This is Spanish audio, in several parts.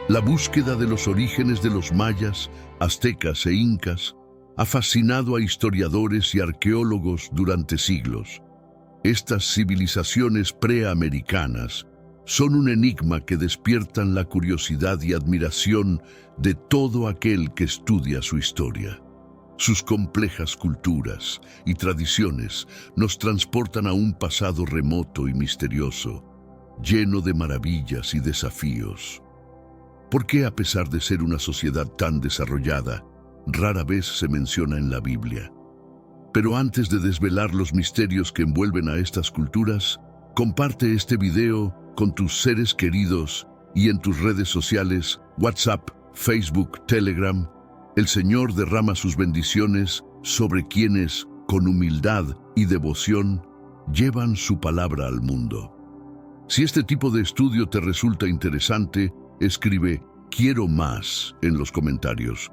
La búsqueda de los orígenes de los mayas, aztecas e incas ha fascinado a historiadores y arqueólogos durante siglos. Estas civilizaciones preamericanas son un enigma que despiertan la curiosidad y admiración de todo aquel que estudia su historia. Sus complejas culturas y tradiciones nos transportan a un pasado remoto y misterioso, lleno de maravillas y desafíos. ¿Por qué, a pesar de ser una sociedad tan desarrollada, rara vez se menciona en la Biblia? Pero antes de desvelar los misterios que envuelven a estas culturas, comparte este video con tus seres queridos y en tus redes sociales, WhatsApp, Facebook, Telegram. El Señor derrama sus bendiciones sobre quienes, con humildad y devoción, llevan su palabra al mundo. Si este tipo de estudio te resulta interesante, escribe "Quiero más" en los comentarios.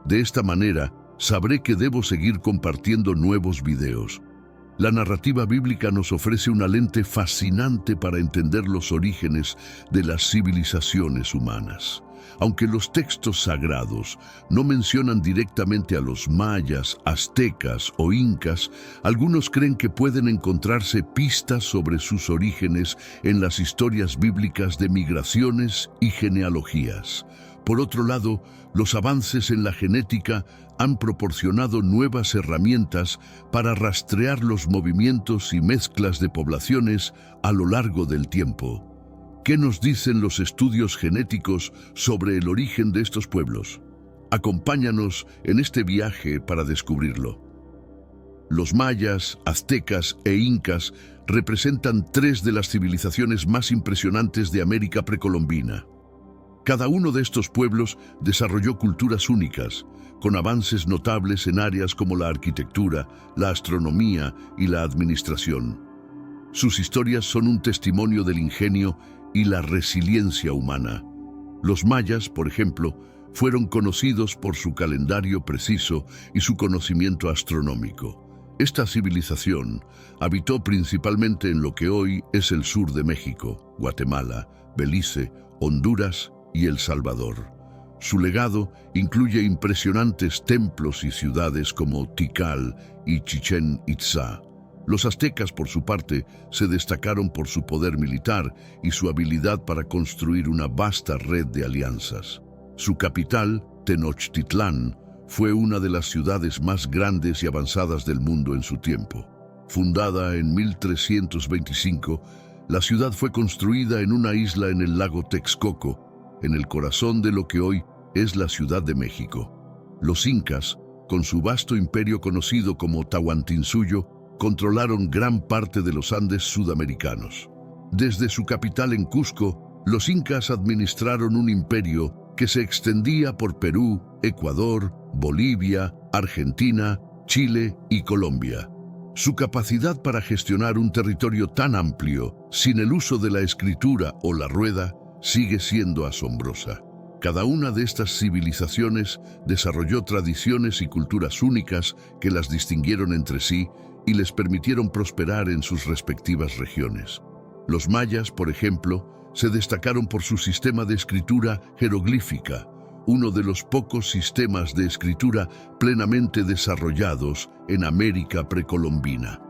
De esta manera, sabré que debo seguir compartiendo nuevos videos. La narrativa bíblica nos ofrece una lente fascinante para entender los orígenes de las civilizaciones humanas. Aunque los textos sagrados no mencionan directamente a los mayas, aztecas o incas, algunos creen que pueden encontrarse pistas sobre sus orígenes en las historias bíblicas de migraciones y genealogías. Por otro lado, los avances en la genética han proporcionado nuevas herramientas para rastrear los movimientos y mezclas de poblaciones a lo largo del tiempo. ¿Qué nos dicen los estudios genéticos sobre el origen de estos pueblos? Acompáñanos en este viaje para descubrirlo. Los mayas, aztecas e incas representan tres de las civilizaciones más impresionantes de América precolombina. Cada uno de estos pueblos desarrolló culturas únicas, con avances notables en áreas como la arquitectura, la astronomía y la administración. Sus historias son un testimonio del ingenio y la resiliencia humana. Los mayas, por ejemplo, fueron conocidos por su calendario preciso y su conocimiento astronómico. Esta civilización habitó principalmente en lo que hoy es el sur de México, Guatemala, Belice, Honduras y El Salvador. Su legado incluye impresionantes templos y ciudades como Tikal y Chichén Itzá. Los aztecas, por su parte, se destacaron por su poder militar y su habilidad para construir una vasta red de alianzas. Su capital, Tenochtitlán, fue una de las ciudades más grandes y avanzadas del mundo en su tiempo. Fundada en 1325, la ciudad fue construida en una isla en el lago Texcoco, en el corazón de lo que hoy es la Ciudad de México. Los incas, con su vasto imperio conocido como Tahuantinsuyo, controlaron gran parte de los Andes sudamericanos. Desde su capital en Cusco, los incas administraron un imperio que se extendía por Perú, Ecuador, Bolivia, Argentina, Chile y Colombia. Su capacidad para gestionar un territorio tan amplio, sin el uso de la escritura o la rueda, sigue siendo asombrosa. Cada una de estas civilizaciones desarrolló tradiciones y culturas únicas que las distinguieron entre sí y les permitieron prosperar en sus respectivas regiones. Los mayas, por ejemplo, se destacaron por su sistema de escritura jeroglífica, uno de los pocos sistemas de escritura plenamente desarrollados en América precolombina.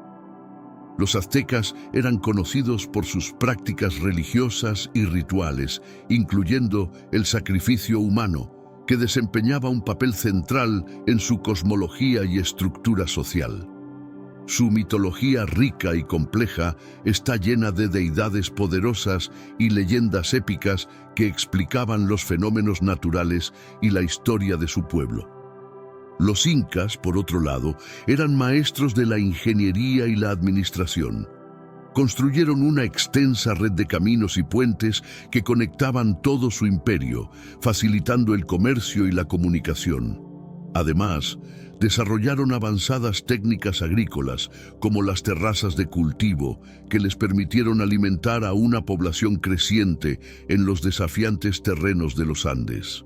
Los aztecas eran conocidos por sus prácticas religiosas y rituales, incluyendo el sacrificio humano, que desempeñaba un papel central en su cosmología y estructura social. Su mitología rica y compleja está llena de deidades poderosas y leyendas épicas que explicaban los fenómenos naturales y la historia de su pueblo. Los incas, por otro lado, eran maestros de la ingeniería y la administración. Construyeron una extensa red de caminos y puentes que conectaban todo su imperio, facilitando el comercio y la comunicación. Además, desarrollaron avanzadas técnicas agrícolas, como las terrazas de cultivo, que les permitieron alimentar a una población creciente en los desafiantes terrenos de los Andes.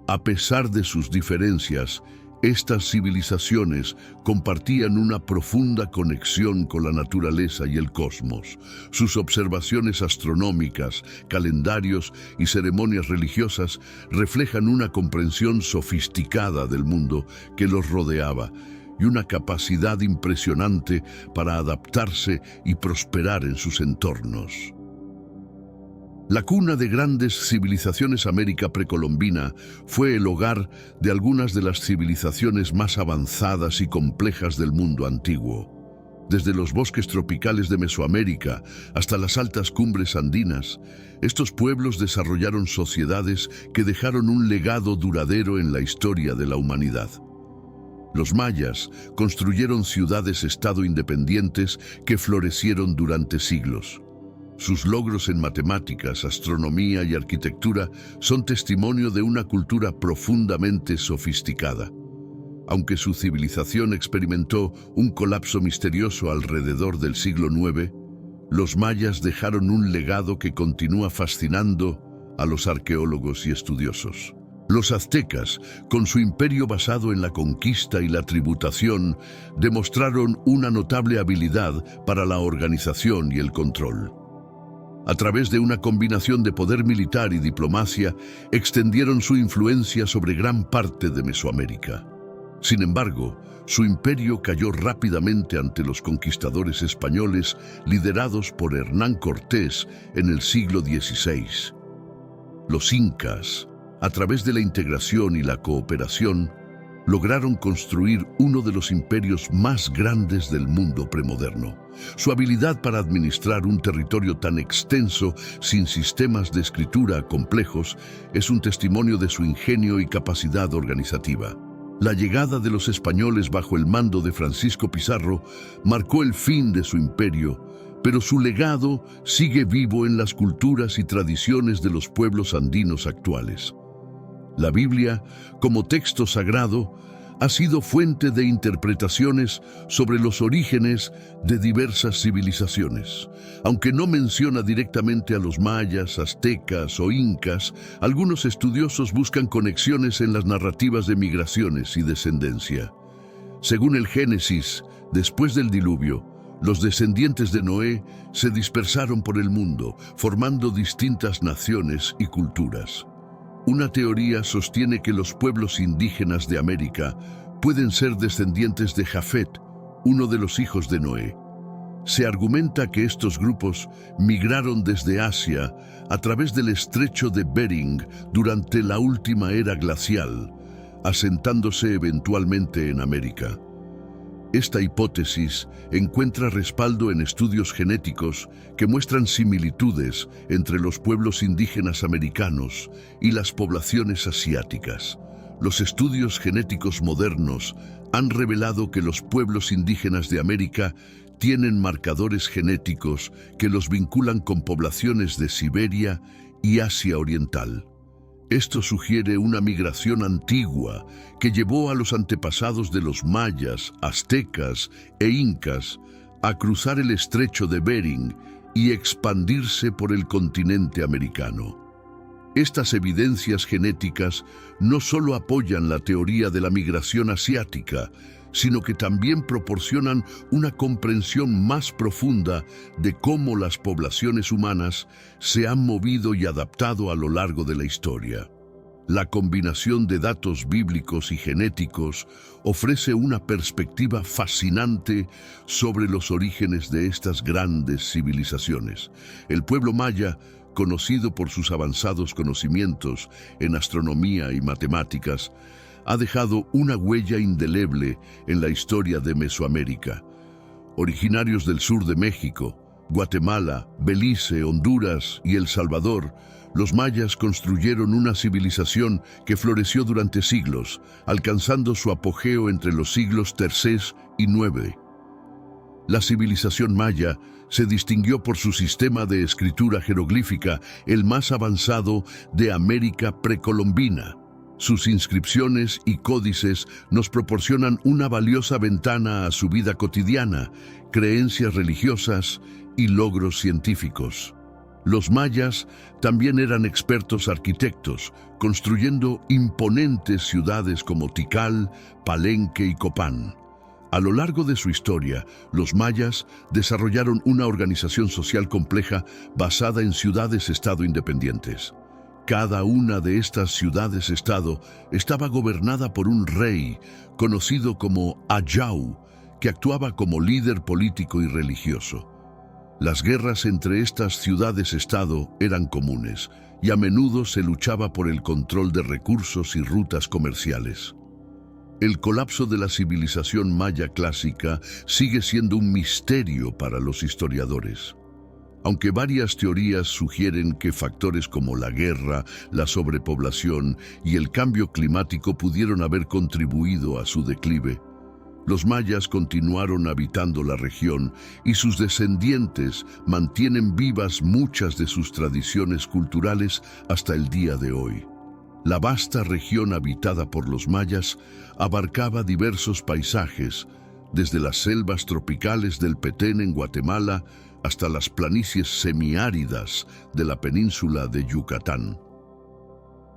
A pesar de sus diferencias, Estas civilizaciones compartían una profunda conexión con la naturaleza y el cosmos. Sus observaciones astronómicas, calendarios y ceremonias religiosas reflejan una comprensión sofisticada del mundo que los rodeaba y una capacidad impresionante para adaptarse y prosperar en sus entornos. La cuna de grandes civilizaciones América precolombina fue el hogar de algunas de las civilizaciones más avanzadas y complejas del mundo antiguo. Desde los bosques tropicales de Mesoamérica hasta las altas cumbres andinas, estos pueblos desarrollaron sociedades que dejaron un legado duradero en la historia de la humanidad. Los mayas construyeron ciudades-estado independientes que florecieron durante siglos. Sus logros en matemáticas, astronomía y arquitectura son testimonio de una cultura profundamente sofisticada. Aunque su civilización experimentó un colapso misterioso alrededor del siglo IX, los mayas dejaron un legado que continúa fascinando a los arqueólogos y estudiosos. Los aztecas, con su imperio basado en la conquista y la tributación, demostraron una notable habilidad para la organización y el control. A través de una combinación de poder militar y diplomacia, extendieron su influencia sobre gran parte de Mesoamérica. Sin embargo, su imperio cayó rápidamente ante los conquistadores españoles liderados por Hernán Cortés en el siglo XVI. Los incas, a través de la integración y la cooperación, lograron construir uno de los imperios más grandes del mundo premoderno. Su habilidad para administrar un territorio tan extenso sin sistemas de escritura complejos es un testimonio de su ingenio y capacidad organizativa. La llegada de los españoles bajo el mando de Francisco Pizarro marcó el fin de su imperio, pero su legado sigue vivo en las culturas y tradiciones de los pueblos andinos actuales. La Biblia, como texto sagrado, ha sido fuente de interpretaciones sobre los orígenes de diversas civilizaciones. Aunque no menciona directamente a los mayas, aztecas o incas, algunos estudiosos buscan conexiones en las narrativas de migraciones y descendencia. Según el Génesis, después del diluvio, los descendientes de Noé se dispersaron por el mundo, formando distintas naciones y culturas. Una teoría sostiene que los pueblos indígenas de América pueden ser descendientes de Jafet, uno de los hijos de Noé. Se argumenta que estos grupos migraron desde Asia a través del estrecho de Bering durante la última era glacial, asentándose eventualmente en América. Esta hipótesis encuentra respaldo en estudios genéticos que muestran similitudes entre los pueblos indígenas americanos y las poblaciones asiáticas. Los estudios genéticos modernos han revelado que los pueblos indígenas de América tienen marcadores genéticos que los vinculan con poblaciones de Siberia y Asia Oriental. Esto sugiere una migración antigua que llevó a los antepasados de los mayas, aztecas e incas a cruzar el estrecho de Bering y expandirse por el continente americano. Estas evidencias genéticas no solo apoyan la teoría de la migración asiática, sino que también proporcionan una comprensión más profunda de cómo las poblaciones humanas se han movido y adaptado a lo largo de la historia. La combinación de datos bíblicos y genéticos ofrece una perspectiva fascinante sobre los orígenes de estas grandes civilizaciones. El pueblo maya, conocido por sus avanzados conocimientos en astronomía y matemáticas, ha dejado una huella indeleble en la historia de Mesoamérica. Originarios del sur de México, Guatemala, Belice, Honduras y El Salvador, los mayas construyeron una civilización que floreció durante siglos, alcanzando su apogeo entre los siglos III y IX. La civilización maya se distinguió por su sistema de escritura jeroglífica, el más avanzado de América precolombina. Sus inscripciones y códices nos proporcionan una valiosa ventana a su vida cotidiana, creencias religiosas y logros científicos. Los mayas también eran expertos arquitectos, construyendo imponentes ciudades como Tikal, Palenque y Copán. A lo largo de su historia, los mayas desarrollaron una organización social compleja basada en ciudades-estado independientes. Cada una de estas ciudades-estado estaba gobernada por un rey, conocido como Ayau, que actuaba como líder político y religioso. Las guerras entre estas ciudades-estado eran comunes, y a menudo se luchaba por el control de recursos y rutas comerciales. El colapso de la civilización maya clásica sigue siendo un misterio para los historiadores. Aunque varias teorías sugieren que factores como la guerra, la sobrepoblación y el cambio climático pudieron haber contribuido a su declive, los mayas continuaron habitando la región y sus descendientes mantienen vivas muchas de sus tradiciones culturales hasta el día de hoy. La vasta región habitada por los mayas abarcaba diversos paisajes, desde las selvas tropicales del Petén en Guatemala hasta las planicies semiáridas de la península de Yucatán.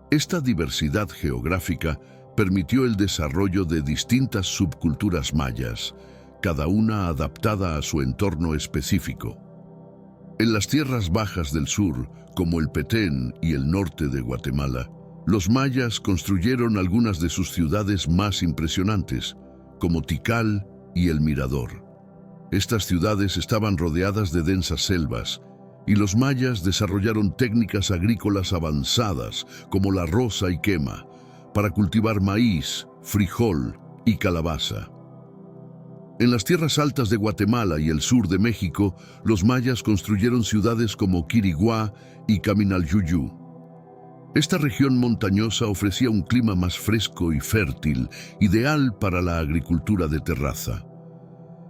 Esta diversidad geográfica permitió el desarrollo de distintas subculturas mayas, cada una adaptada a su entorno específico. En las tierras bajas del sur, como el Petén y el norte de Guatemala, los mayas construyeron algunas de sus ciudades más impresionantes, como Tikal y El Mirador. Estas ciudades estaban rodeadas de densas selvas, y los mayas desarrollaron técnicas agrícolas avanzadas, como la roza y quema, para cultivar maíz, frijol y calabaza. En las tierras altas de Guatemala y el sur de México, los mayas construyeron ciudades como Quiriguá y Caminalyuyú. Esta región montañosa ofrecía un clima más fresco y fértil, ideal para la agricultura de terraza.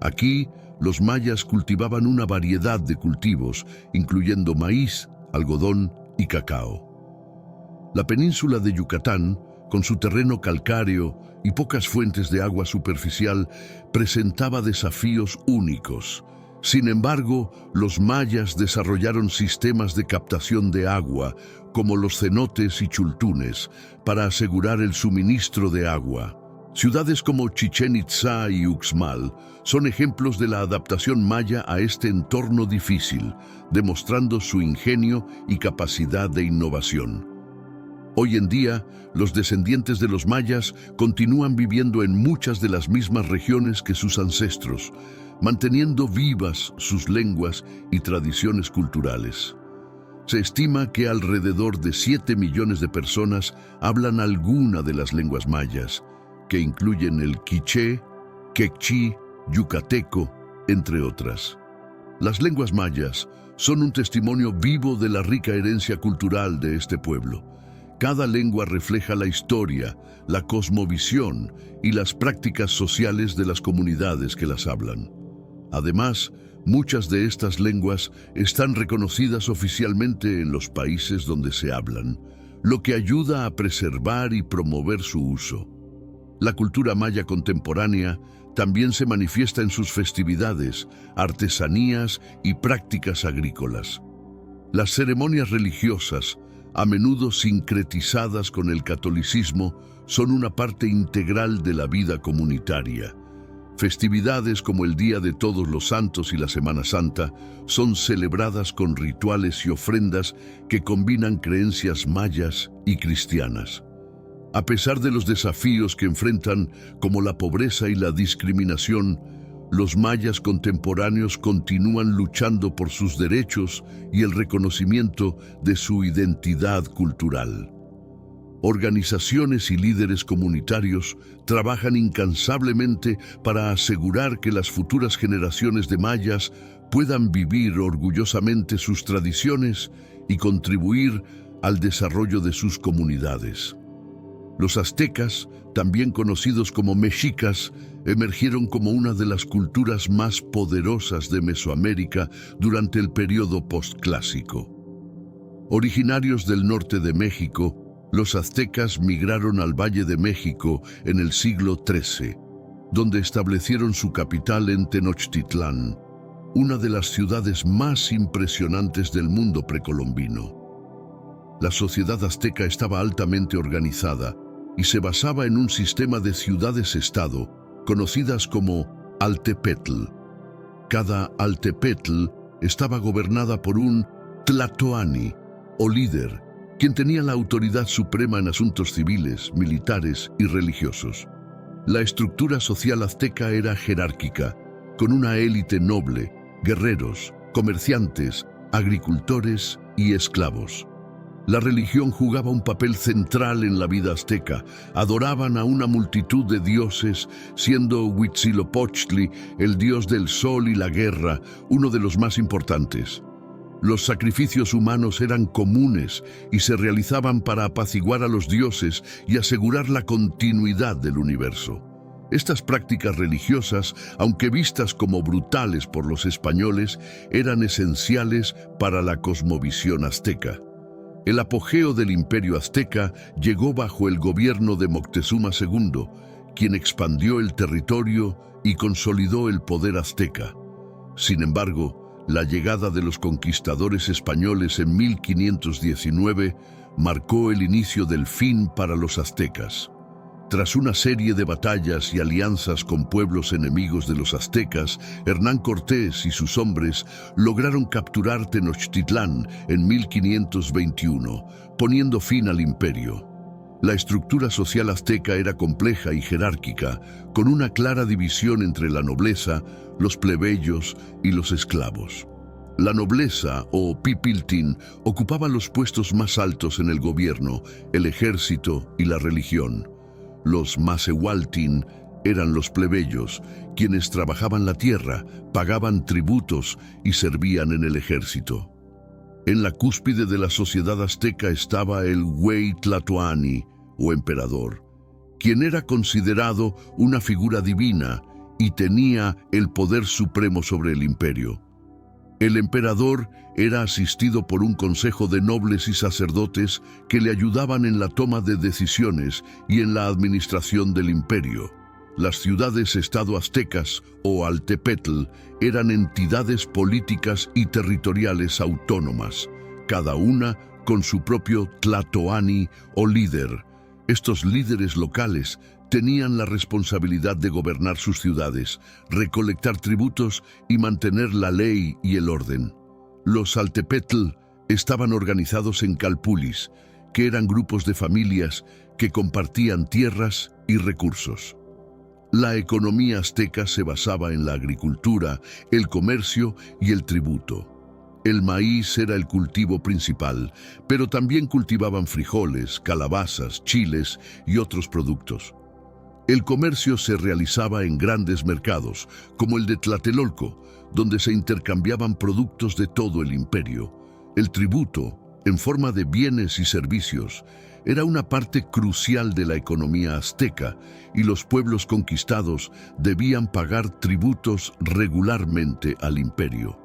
Aquí, los mayas cultivaban una variedad de cultivos, incluyendo maíz, algodón y cacao. La península de Yucatán, con su terreno calcáreo y pocas fuentes de agua superficial, presentaba desafíos únicos. Sin embargo, los mayas desarrollaron sistemas de captación de agua, como los cenotes y chultunes, para asegurar el suministro de agua. Ciudades como Chichén Itzá y Uxmal son ejemplos de la adaptación maya a este entorno difícil, demostrando su ingenio y capacidad de innovación. Hoy en día, los descendientes de los mayas continúan viviendo en muchas de las mismas regiones que sus ancestros, manteniendo vivas sus lenguas y tradiciones culturales. Se estima que alrededor de 7 millones de personas hablan alguna de las lenguas mayas, que incluyen el quiché, quechí, yucateco, entre otras. Las lenguas mayas son un testimonio vivo de la rica herencia cultural de este pueblo. Cada lengua refleja la historia, la cosmovisión y las prácticas sociales de las comunidades que las hablan. Además, muchas de estas lenguas están reconocidas oficialmente en los países donde se hablan, lo que ayuda a preservar y promover su uso. La cultura maya contemporánea también se manifiesta en sus festividades, artesanías y prácticas agrícolas. Las ceremonias religiosas, a menudo sincretizadas con el catolicismo, son una parte integral de la vida comunitaria. Festividades como el Día de Todos los Santos y la Semana Santa son celebradas con rituales y ofrendas que combinan creencias mayas y cristianas. A pesar de los desafíos que enfrentan, como la pobreza y la discriminación, los mayas contemporáneos continúan luchando por sus derechos y el reconocimiento de su identidad cultural. Organizaciones y líderes comunitarios trabajan incansablemente para asegurar que las futuras generaciones de mayas puedan vivir orgullosamente sus tradiciones y contribuir al desarrollo de sus comunidades. Los aztecas, también conocidos como mexicas, emergieron como una de las culturas más poderosas de Mesoamérica durante el período postclásico. Originarios del norte de México, los aztecas migraron al Valle de México en el siglo XIII, donde establecieron su capital en Tenochtitlán. una de las ciudades más impresionantes del mundo precolombino. La sociedad azteca estaba altamente organizada y se basaba en un sistema de ciudades-estado conocidas como Altepetl. Cada Altepetl estaba gobernada por un Tlatoani, o líder, quien tenía la autoridad suprema en asuntos civiles, militares y religiosos. La estructura social azteca era jerárquica, con una élite noble, guerreros, comerciantes, agricultores y esclavos. La religión jugaba un papel central en la vida azteca. Adoraban a una multitud de dioses, siendo Huitzilopochtli, el dios del sol y la guerra, uno de los más importantes. Los sacrificios humanos eran comunes y se realizaban para apaciguar a los dioses y asegurar la continuidad del universo. Estas prácticas religiosas, aunque vistas como brutales por los españoles, eran esenciales para la cosmovisión azteca. El apogeo del Imperio Azteca llegó bajo el gobierno de Moctezuma II, quien expandió el territorio y consolidó el poder azteca. Sin embargo, la llegada de los conquistadores españoles en 1519 marcó el inicio del fin para los aztecas. Tras una serie de batallas y alianzas con pueblos enemigos de los aztecas, Hernán Cortés y sus hombres lograron capturar Tenochtitlán en 1521, poniendo fin al imperio. La estructura social azteca era compleja y jerárquica, con una clara división entre la nobleza, los plebeyos y los esclavos. La nobleza, o pipiltin, ocupaba los puestos más altos en el gobierno, el ejército y la religión. Los masehualtin eran los plebeyos, quienes trabajaban la tierra, pagaban tributos y servían en el ejército. En la cúspide de la sociedad azteca estaba el Huey Tlatoani, o emperador, quien era considerado una figura divina y tenía el poder supremo sobre el imperio. El emperador era asistido por un consejo de nobles y sacerdotes que le ayudaban en la toma de decisiones y en la administración del imperio. Las ciudades-estado aztecas, o Altepetl, eran entidades políticas y territoriales autónomas, cada una con su propio Tlatoani o líder. Estos líderes locales tenían la responsabilidad de gobernar sus ciudades, recolectar tributos y mantener la ley y el orden. Los Altepetl estaban organizados en calpulis, que eran grupos de familias que compartían tierras y recursos. La economía azteca se basaba en la agricultura, el comercio y el tributo. El maíz era el cultivo principal, pero también cultivaban frijoles, calabazas, chiles y otros productos. El comercio se realizaba en grandes mercados, como el de Tlatelolco, donde se intercambiaban productos de todo el imperio. El tributo, en forma de bienes y servicios, era una parte crucial de la economía azteca y los pueblos conquistados debían pagar tributos regularmente al imperio.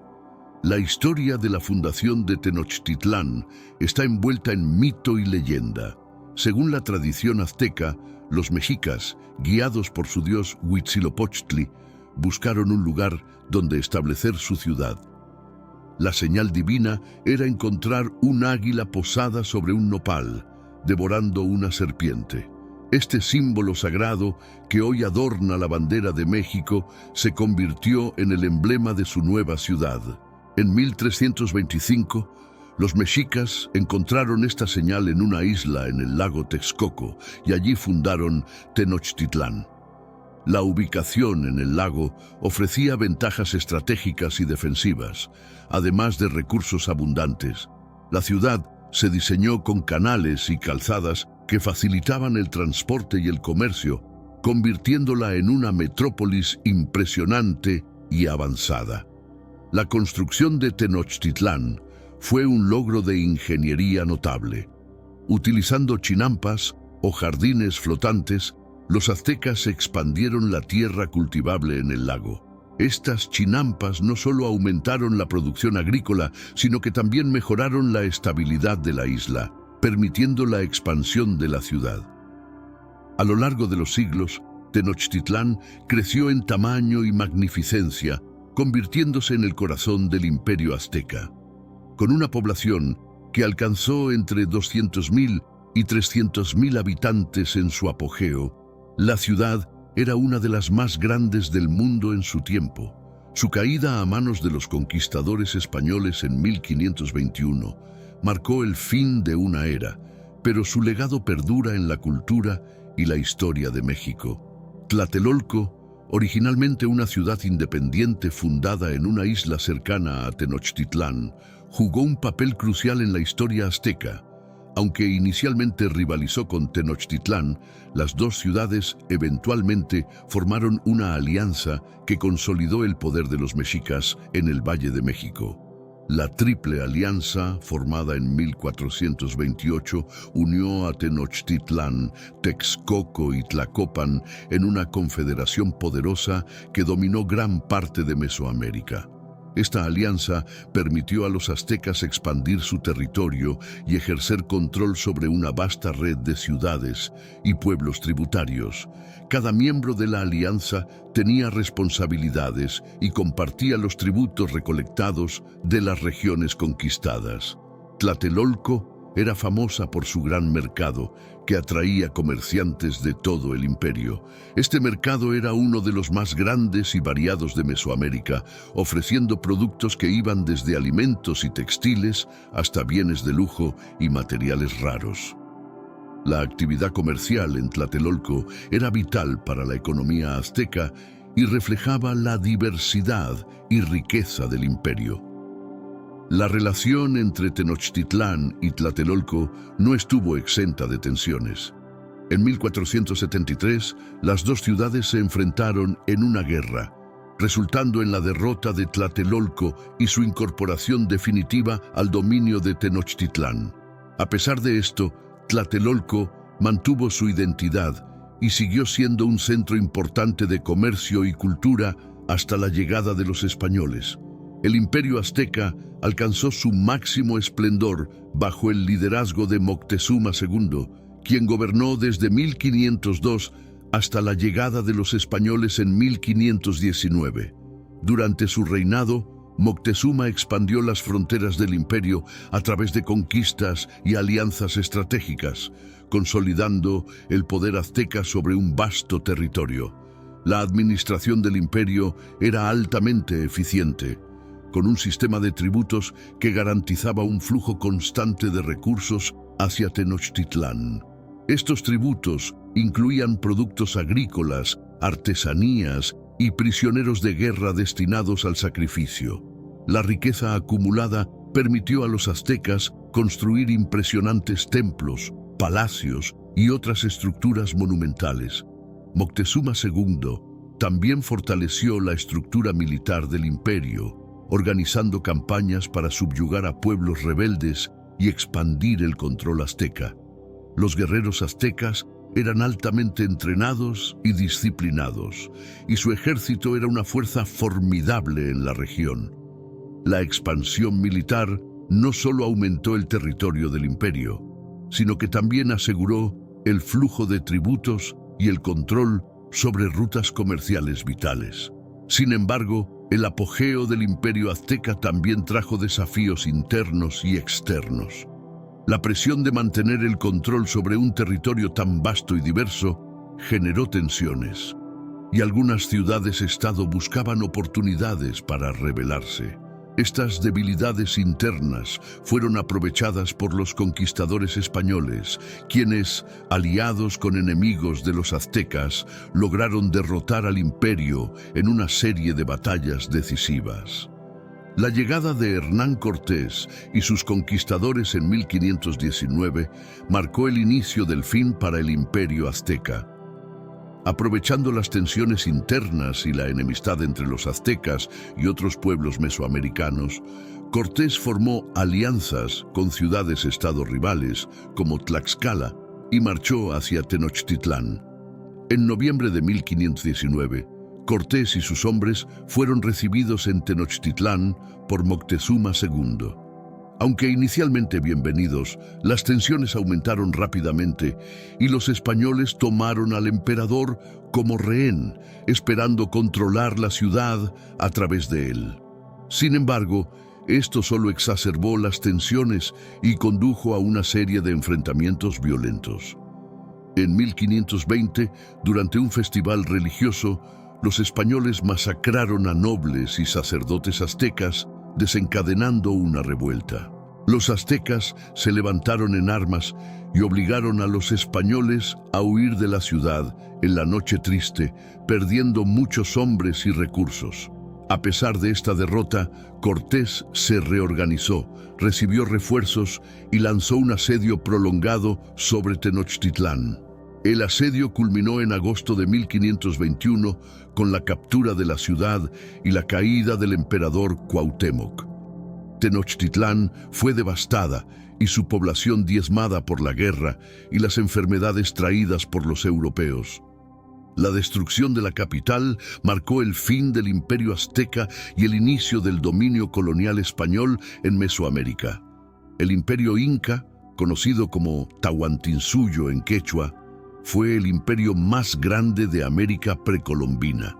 La historia de la fundación de Tenochtitlán está envuelta en mito y leyenda. Según la tradición azteca, los mexicas, guiados por su dios Huitzilopochtli, buscaron un lugar donde establecer su ciudad. La señal divina era encontrar un águila posada sobre un nopal, devorando una serpiente. Este símbolo sagrado, que hoy adorna la bandera de México, se convirtió en el emblema de su nueva ciudad. En 1325, los mexicas encontraron esta señal en una isla en el lago Texcoco y allí fundaron Tenochtitlán. La ubicación en el lago ofrecía ventajas estratégicas y defensivas, además de recursos abundantes. La ciudad se diseñó con canales y calzadas que facilitaban el transporte y el comercio, convirtiéndola en una metrópolis impresionante y avanzada. La construcción de Tenochtitlán fue un logro de ingeniería notable. Utilizando chinampas o jardines flotantes, los aztecas expandieron la tierra cultivable en el lago. Estas chinampas no solo aumentaron la producción agrícola, sino que también mejoraron la estabilidad de la isla, permitiendo la expansión de la ciudad. A lo largo de los siglos, Tenochtitlán creció en tamaño y magnificencia, convirtiéndose en el corazón del Imperio Azteca. Con una población que alcanzó entre 200.000 y 300.000 habitantes en su apogeo, la ciudad era una de las más grandes del mundo en su tiempo. Su caída a manos de los conquistadores españoles en 1521 marcó el fin de una era, pero su legado perdura en la cultura y la historia de México. Tlatelolco, originalmente una ciudad independiente fundada en una isla cercana a Tenochtitlán, jugó un papel crucial en la historia azteca. Aunque inicialmente rivalizó con Tenochtitlán, las dos ciudades eventualmente formaron una alianza que consolidó el poder de los mexicas en el Valle de México. La Triple Alianza, formada en 1428, unió a Tenochtitlán, Texcoco y Tlacopan en una confederación poderosa que dominó gran parte de Mesoamérica. Esta alianza permitió a los aztecas expandir su territorio y ejercer control sobre una vasta red de ciudades y pueblos tributarios. Cada miembro de la alianza tenía responsabilidades y compartía los tributos recolectados de las regiones conquistadas. Tlatelolco era famosa por su gran mercado, que atraía comerciantes de todo el imperio. Este mercado era uno de los más grandes y variados de Mesoamérica, ofreciendo productos que iban desde alimentos y textiles hasta bienes de lujo y materiales raros. La actividad comercial en Tlatelolco era vital para la economía azteca y reflejaba la diversidad y riqueza del imperio. La relación entre Tenochtitlán y Tlatelolco no estuvo exenta de tensiones. En 1473, las dos ciudades se enfrentaron en una guerra, resultando en la derrota de Tlatelolco y su incorporación definitiva al dominio de Tenochtitlán. A pesar de esto, Tlatelolco mantuvo su identidad y siguió siendo un centro importante de comercio y cultura hasta la llegada de los españoles. El imperio azteca alcanzó su máximo esplendor bajo el liderazgo de Moctezuma II, quien gobernó desde 1502 hasta la llegada de los españoles en 1519. Durante su reinado, Moctezuma expandió las fronteras del imperio a través de conquistas y alianzas estratégicas, consolidando el poder azteca sobre un vasto territorio. La administración del imperio era altamente eficiente, con un sistema de tributos que garantizaba un flujo constante de recursos hacia Tenochtitlán. Estos tributos incluían productos agrícolas, artesanías y prisioneros de guerra destinados al sacrificio. La riqueza acumulada permitió a los aztecas construir impresionantes templos, palacios y otras estructuras monumentales. Moctezuma II también fortaleció la estructura militar del imperio, organizando campañas para subyugar a pueblos rebeldes y expandir el control azteca. Los guerreros aztecas eran altamente entrenados y disciplinados, y su ejército era una fuerza formidable en la región. La expansión militar no solo aumentó el territorio del imperio, sino que también aseguró el flujo de tributos y el control sobre rutas comerciales vitales. Sin embargo, el apogeo del imperio azteca también trajo desafíos internos y externos. La presión de mantener el control sobre un territorio tan vasto y diverso generó tensiones, y algunas ciudades-estado buscaban oportunidades para rebelarse. Estas debilidades internas fueron aprovechadas por los conquistadores españoles, quienes, aliados con enemigos de los aztecas, lograron derrotar al imperio en una serie de batallas decisivas. La llegada de Hernán Cortés y sus conquistadores en 1519 marcó el inicio del fin para el imperio azteca. Aprovechando las tensiones internas y la enemistad entre los aztecas y otros pueblos mesoamericanos, Cortés formó alianzas con ciudades-estado rivales como Tlaxcala y marchó hacia Tenochtitlán. En noviembre de 1519, Cortés y sus hombres fueron recibidos en Tenochtitlán por Moctezuma II. Aunque inicialmente bienvenidos, las tensiones aumentaron rápidamente y los españoles tomaron al emperador como rehén, esperando controlar la ciudad a través de él. Sin embargo, esto solo exacerbó las tensiones y condujo a una serie de enfrentamientos violentos. En 1520, durante un festival religioso, los españoles masacraron a nobles y sacerdotes aztecas, desencadenando una revuelta. Los aztecas se levantaron en armas y obligaron a los españoles a huir de la ciudad en la noche triste, perdiendo muchos hombres y recursos. A pesar de esta derrota, Cortés se reorganizó, recibió refuerzos y lanzó un asedio prolongado sobre Tenochtitlán. El asedio culminó en agosto de 1521 con la captura de la ciudad y la caída del emperador Cuauhtémoc. Tenochtitlán fue devastada y su población diezmada por la guerra y las enfermedades traídas por los europeos. La destrucción de la capital marcó el fin del Imperio Azteca y el inicio del dominio colonial español en Mesoamérica. El Imperio Inca, conocido como Tahuantinsuyo en quechua, fue el imperio más grande de América precolombina.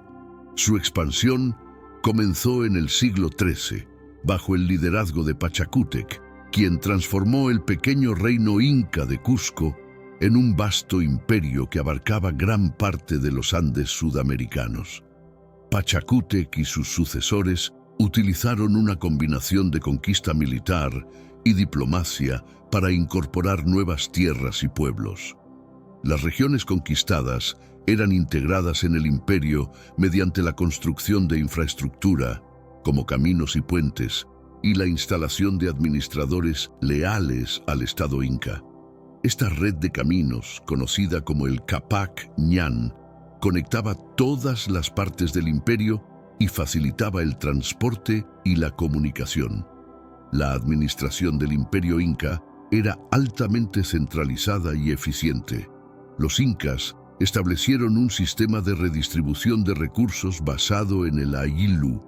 Su expansión comenzó en el siglo XIII, bajo el liderazgo de Pachacútec, quien transformó el pequeño reino inca de Cusco en un vasto imperio que abarcaba gran parte de los Andes sudamericanos. Pachacútec y sus sucesores utilizaron una combinación de conquista militar y diplomacia para incorporar nuevas tierras y pueblos. Las regiones conquistadas eran integradas en el imperio mediante la construcción de infraestructura, como caminos y puentes, y la instalación de administradores leales al Estado inca. Esta red de caminos, conocida como el Capac Ñan, conectaba todas las partes del imperio y facilitaba el transporte y la comunicación. La administración del imperio inca era altamente centralizada y eficiente. Los incas establecieron un sistema de redistribución de recursos basado en el Ayllu,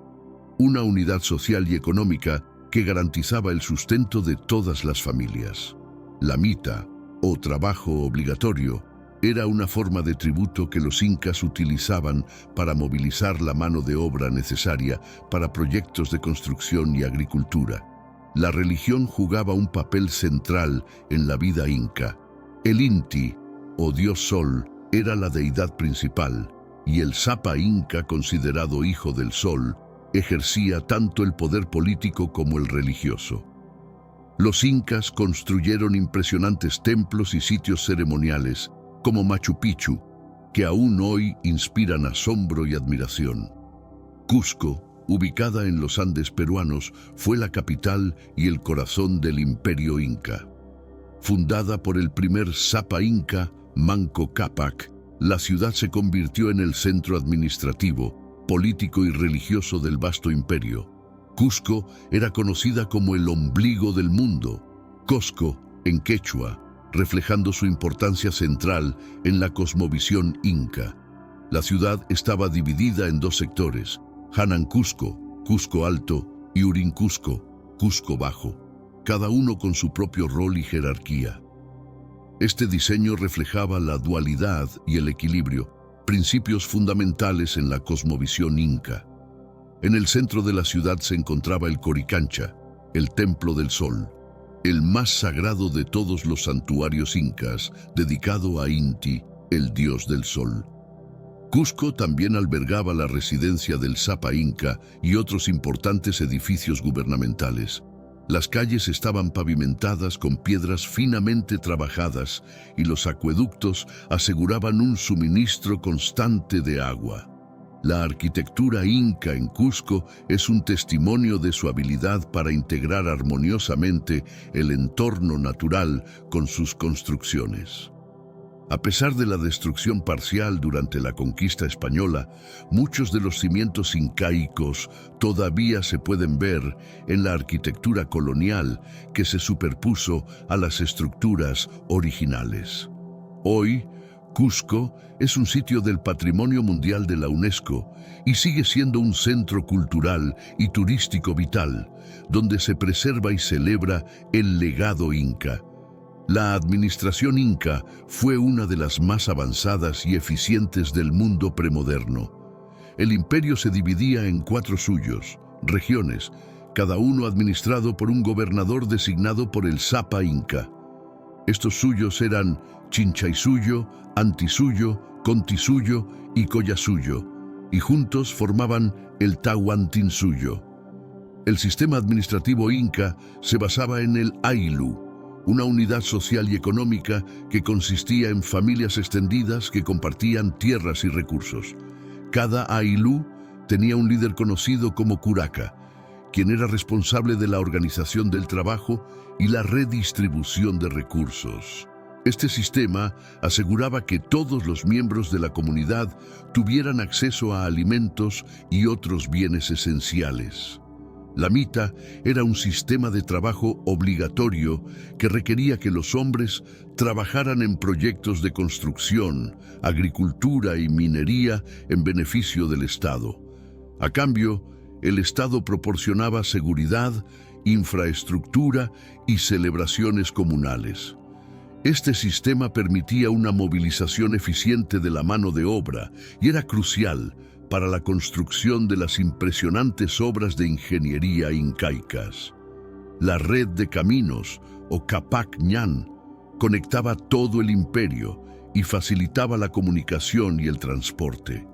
una unidad social y económica que garantizaba el sustento de todas las familias. La mita, o trabajo obligatorio, era una forma de tributo que los incas utilizaban para movilizar la mano de obra necesaria para proyectos de construcción y agricultura. La religión jugaba un papel central en la vida inca. El Inti, o dios sol, era la deidad principal, y el Sapa inca, considerado hijo del sol, ejercía tanto el poder político como el religioso. Los incas construyeron impresionantes templos y sitios ceremoniales, como Machu Picchu, que aún hoy inspiran asombro y admiración. Cusco, ubicada en los Andes peruanos, fue la capital y el corazón del Imperio Inca. Fundada por el primer Sapa inca, Manco Cápac, la ciudad se convirtió en el centro administrativo, político y religioso del vasto imperio. Cusco era conocida como el ombligo del mundo, Cosco en quechua, reflejando su importancia central en la cosmovisión inca. La ciudad estaba dividida en dos sectores, Hanan Cusco, Cusco Alto, y Urin Cusco, Cusco Bajo, cada uno con su propio rol y jerarquía. Este diseño reflejaba la dualidad y el equilibrio, principios fundamentales en la cosmovisión inca. En el centro de la ciudad se encontraba el Coricancha, el Templo del Sol, el más sagrado de todos los santuarios incas, dedicado a Inti, el dios del sol. Cusco también albergaba la residencia del Sapa inca y otros importantes edificios gubernamentales. Las calles estaban pavimentadas con piedras finamente trabajadas y los acueductos aseguraban un suministro constante de agua. La arquitectura inca en Cusco es un testimonio de su habilidad para integrar armoniosamente el entorno natural con sus construcciones. A pesar de la destrucción parcial durante la conquista española, muchos de los cimientos incaicos todavía se pueden ver en la arquitectura colonial que se superpuso a las estructuras originales. Hoy, Cusco es un sitio del Patrimonio Mundial de la UNESCO y sigue siendo un centro cultural y turístico vital, donde se preserva y celebra el legado inca. La administración inca fue una de las más avanzadas y eficientes del mundo premoderno. El imperio se dividía en 4 suyos, regiones, cada uno administrado por un gobernador designado por el Sapa inca. Estos suyos eran Chinchaysuyo, Antisuyo, Contisuyo y Collasuyo, y juntos formaban el Tahuantinsuyo. El sistema administrativo inca se basaba en el Ayllu, una unidad social y económica que consistía en familias extendidas que compartían tierras y recursos. Cada Ayllu tenía un líder conocido como curaca, quien era responsable de la organización del trabajo y la redistribución de recursos. Este sistema aseguraba que todos los miembros de la comunidad tuvieran acceso a alimentos y otros bienes esenciales. La mita era un sistema de trabajo obligatorio que requería que los hombres trabajaran en proyectos de construcción, agricultura y minería en beneficio del Estado. A cambio, el Estado proporcionaba seguridad, infraestructura y celebraciones comunales. Este sistema permitía una movilización eficiente de la mano de obra y era crucial para la construcción de las impresionantes obras de ingeniería incaicas. La red de caminos, o Capac Ñan, conectaba todo el imperio y facilitaba la comunicación y el transporte.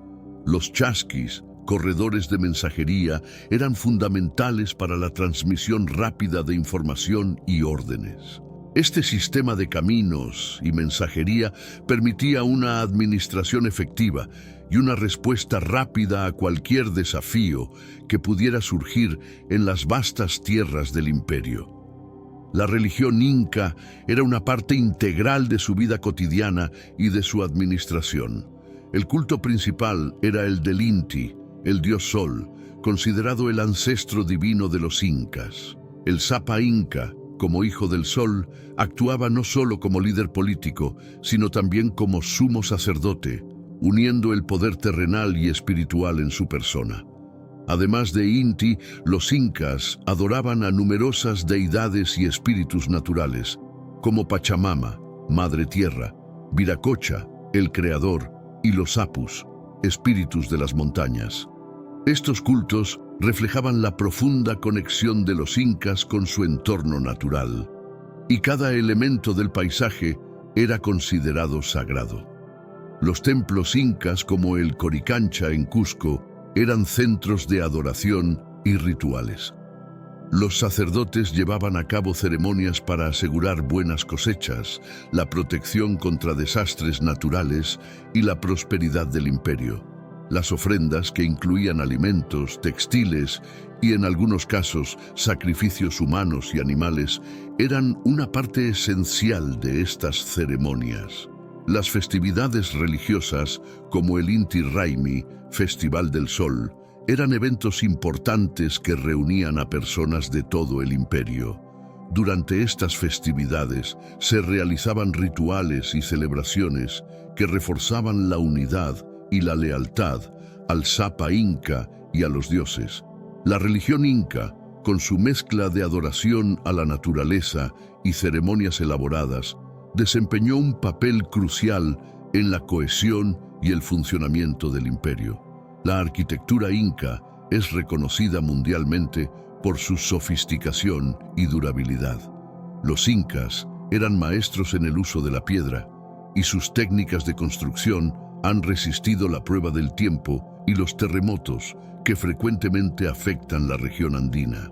Los chasquis, corredores de mensajería, eran fundamentales para la transmisión rápida de información y órdenes. Este sistema de caminos y mensajería permitía una administración efectiva y una respuesta rápida a cualquier desafío que pudiera surgir en las vastas tierras del imperio. La religión inca era una parte integral de su vida cotidiana y de su administración. El culto principal era el del Inti, el dios Sol, considerado el ancestro divino de los incas. El Sapa inca, como hijo del Sol, actuaba no solo como líder político, sino también como sumo sacerdote, uniendo el poder terrenal y espiritual en su persona. Además de Inti, los incas adoraban a numerosas deidades y espíritus naturales, como Pachamama, Madre Tierra, Viracocha, el Creador, y los Apus, espíritus de las montañas. Estos cultos reflejaban la profunda conexión de los incas con su entorno natural, y cada elemento del paisaje era considerado sagrado. Los templos incas, como el Coricancha en Cusco, eran centros de adoración y rituales. Los sacerdotes llevaban a cabo ceremonias para asegurar buenas cosechas, la protección contra desastres naturales y la prosperidad del imperio. Las ofrendas, que incluían alimentos, textiles y en algunos casos sacrificios humanos y animales, eran una parte esencial de estas ceremonias. Las festividades religiosas, como el Inti Raymi, Festival del Sol, eran eventos importantes que reunían a personas de todo el imperio. Durante estas festividades se realizaban rituales y celebraciones que reforzaban la unidad y la lealtad al Sapa inca y a los dioses. La religión inca, con su mezcla de adoración a la naturaleza y ceremonias elaboradas, desempeñó un papel crucial en la cohesión y el funcionamiento del imperio. La arquitectura inca es reconocida mundialmente por su sofisticación y durabilidad. Los incas eran maestros en el uso de la piedra, y sus técnicas de construcción han resistido la prueba del tiempo y los terremotos que frecuentemente afectan la región andina.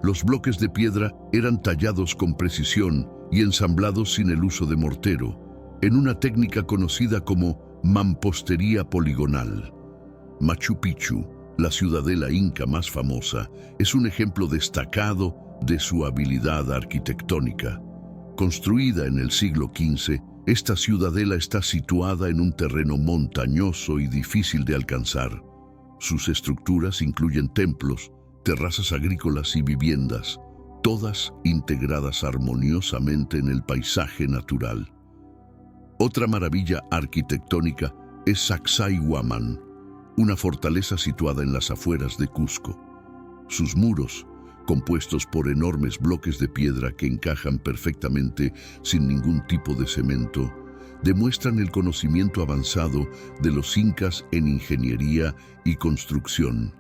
Los bloques de piedra eran tallados con precisión y ensamblados sin el uso de mortero, en una técnica conocida como mampostería poligonal. Machu Picchu, la ciudadela inca más famosa, es un ejemplo destacado de su habilidad arquitectónica. Construida en el siglo XV, esta ciudadela está situada en un terreno montañoso y difícil de alcanzar. Sus estructuras incluyen templos, terrazas agrícolas y viviendas, todas integradas armoniosamente en el paisaje natural. Otra maravilla arquitectónica es Sacsayhuaman, una fortaleza situada en las afueras de Cusco. Sus muros, compuestos por enormes bloques de piedra que encajan perfectamente sin ningún tipo de cemento, demuestran el conocimiento avanzado de los incas en ingeniería y construcción.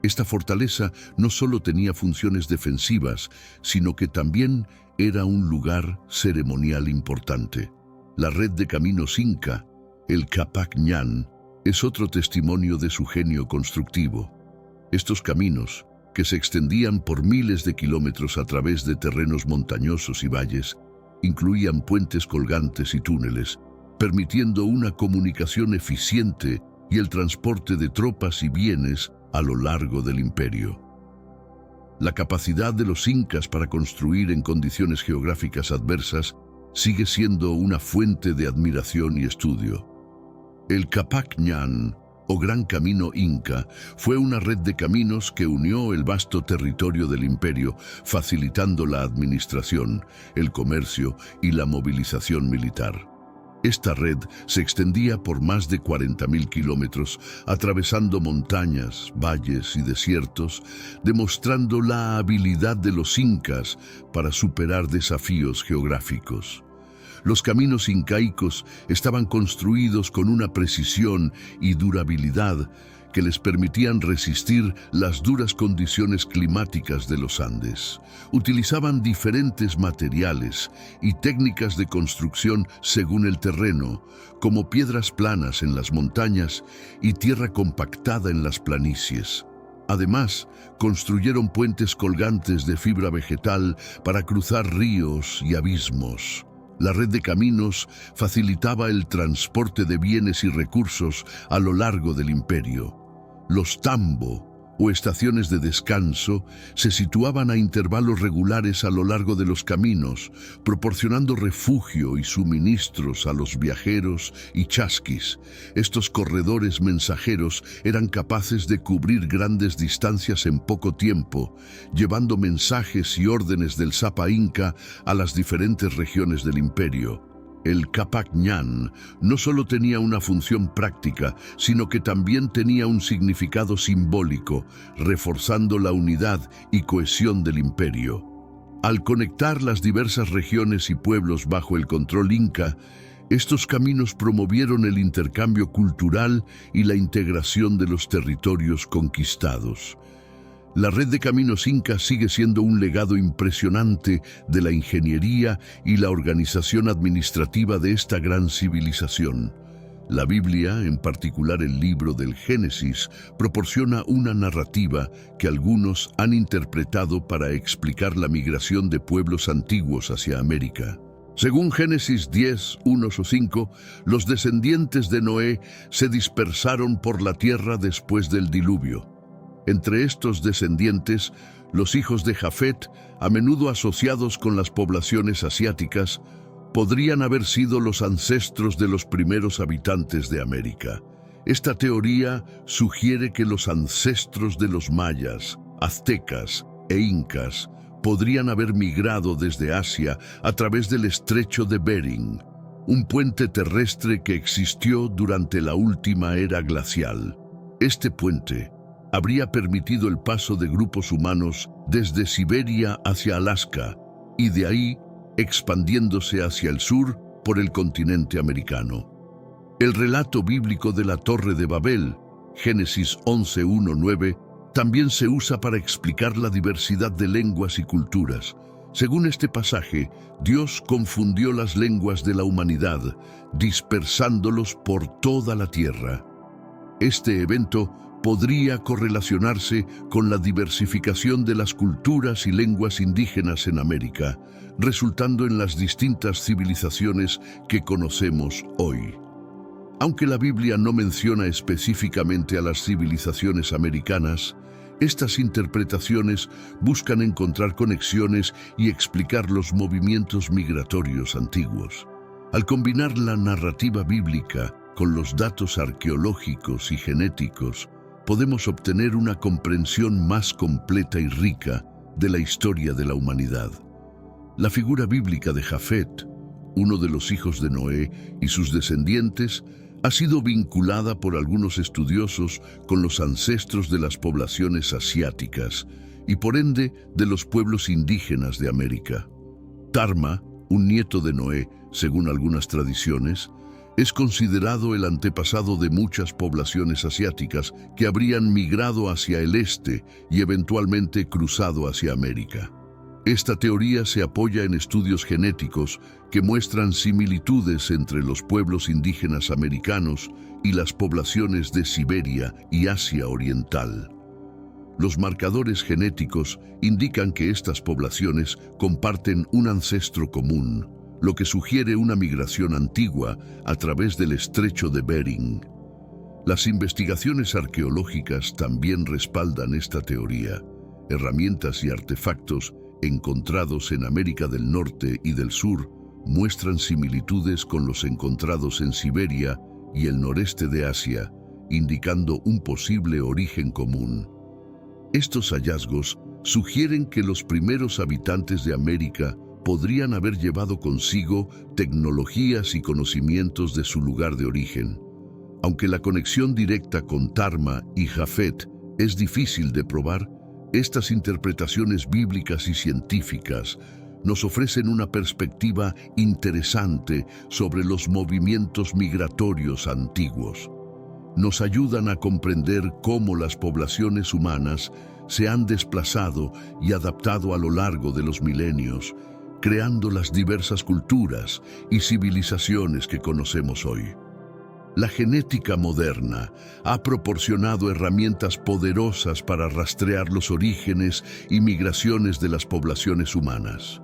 Esta fortaleza no solo tenía funciones defensivas, sino que también era un lugar ceremonial importante. La red de caminos inca, el Capac Ñan, es otro testimonio de su genio constructivo. Estos caminos, que se extendían por miles de kilómetros a través de terrenos montañosos y valles, incluían puentes colgantes y túneles, permitiendo una comunicación eficiente y el transporte de tropas y bienes a lo largo del imperio. La capacidad de los incas para construir en condiciones geográficas adversas sigue siendo una fuente de admiración y estudio. El Capac Ñan, o Gran Camino Inca, fue una red de caminos que unió el vasto territorio del imperio, facilitando la administración, el comercio y la movilización militar. Esta red se extendía por más de 40.000 kilómetros, atravesando montañas, valles y desiertos, demostrando la habilidad de los incas para superar desafíos geográficos. Los caminos incaicos estaban construidos con una precisión y durabilidad que les permitían resistir las duras condiciones climáticas de los Andes. Utilizaban diferentes materiales y técnicas de construcción según el terreno, como piedras planas en las montañas y tierra compactada en las planicies. Además, construyeron puentes colgantes de fibra vegetal para cruzar ríos y abismos. La red de caminos facilitaba el transporte de bienes y recursos a lo largo del imperio. Los tambo, o estaciones de descanso, se situaban a intervalos regulares a lo largo de los caminos, proporcionando refugio y suministros a los viajeros y chasquis. Estos corredores mensajeros eran capaces de cubrir grandes distancias en poco tiempo, llevando mensajes y órdenes del Sapa Inca a las diferentes regiones del imperio. El Capac Ñan no solo tenía una función práctica, sino que también tenía un significado simbólico, reforzando la unidad y cohesión del imperio. Al conectar las diversas regiones y pueblos bajo el control inca, estos caminos promovieron el intercambio cultural y la integración de los territorios conquistados. La red de caminos incas sigue siendo un legado impresionante de la ingeniería y la organización administrativa de esta gran civilización. La Biblia, en particular el libro del Génesis, proporciona una narrativa que algunos han interpretado para explicar la migración de pueblos antiguos hacia América. Según Génesis 10, 1 o 5, los descendientes de Noé se dispersaron por la tierra después del diluvio. Entre estos descendientes, los hijos de Jafet, a menudo asociados con las poblaciones asiáticas, podrían haber sido los ancestros de los primeros habitantes de América. Esta teoría sugiere que los ancestros de los mayas, aztecas e incas podrían haber migrado desde Asia a través del estrecho de Bering, un puente terrestre que existió durante la última era glacial. Este puente habría permitido el paso de grupos humanos desde Siberia hacia Alaska y de ahí expandiéndose hacia el sur por el continente americano. El relato bíblico de la Torre de Babel, Génesis 11:1-9, también se usa para explicar la diversidad de lenguas y culturas. Según este pasaje, Dios confundió las lenguas de la humanidad, dispersándolos por toda la tierra. Este evento podría correlacionarse con la diversificación de las culturas y lenguas indígenas en América, resultando en las distintas civilizaciones que conocemos hoy. Aunque la Biblia no menciona específicamente a las civilizaciones americanas, estas interpretaciones buscan encontrar conexiones y explicar los movimientos migratorios antiguos. Al combinar la narrativa bíblica con los datos arqueológicos y genéticos, podemos obtener una comprensión más completa y rica de la historia de la humanidad. La figura bíblica de Jafet, uno de los hijos de Noé, y sus descendientes, ha sido vinculada por algunos estudiosos con los ancestros de las poblaciones asiáticas y por ende de los pueblos indígenas de América. Tarma, un nieto de Noé, según algunas tradiciones, es considerado el antepasado de muchas poblaciones asiáticas que habrían migrado hacia el este y eventualmente cruzado hacia América. Esta teoría se apoya en estudios genéticos que muestran similitudes entre los pueblos indígenas americanos y las poblaciones de Siberia y Asia Oriental. Los marcadores genéticos indican que estas poblaciones comparten un ancestro común, lo que sugiere una migración antigua a través del estrecho de Bering. Las investigaciones arqueológicas también respaldan esta teoría. Herramientas y artefactos encontrados en América del Norte y del Sur muestran similitudes con los encontrados en Siberia y el noreste de Asia, indicando un posible origen común. Estos hallazgos sugieren que los primeros habitantes de América podrían haber llevado consigo tecnologías y conocimientos de su lugar de origen. Aunque la conexión directa con Tarma y Jafet es difícil de probar, estas interpretaciones bíblicas y científicas nos ofrecen una perspectiva interesante sobre los movimientos migratorios antiguos. Nos ayudan a comprender cómo las poblaciones humanas se han desplazado y adaptado a lo largo de los milenios, creando las diversas culturas y civilizaciones que conocemos hoy. La genética moderna ha proporcionado herramientas poderosas para rastrear los orígenes y migraciones de las poblaciones humanas.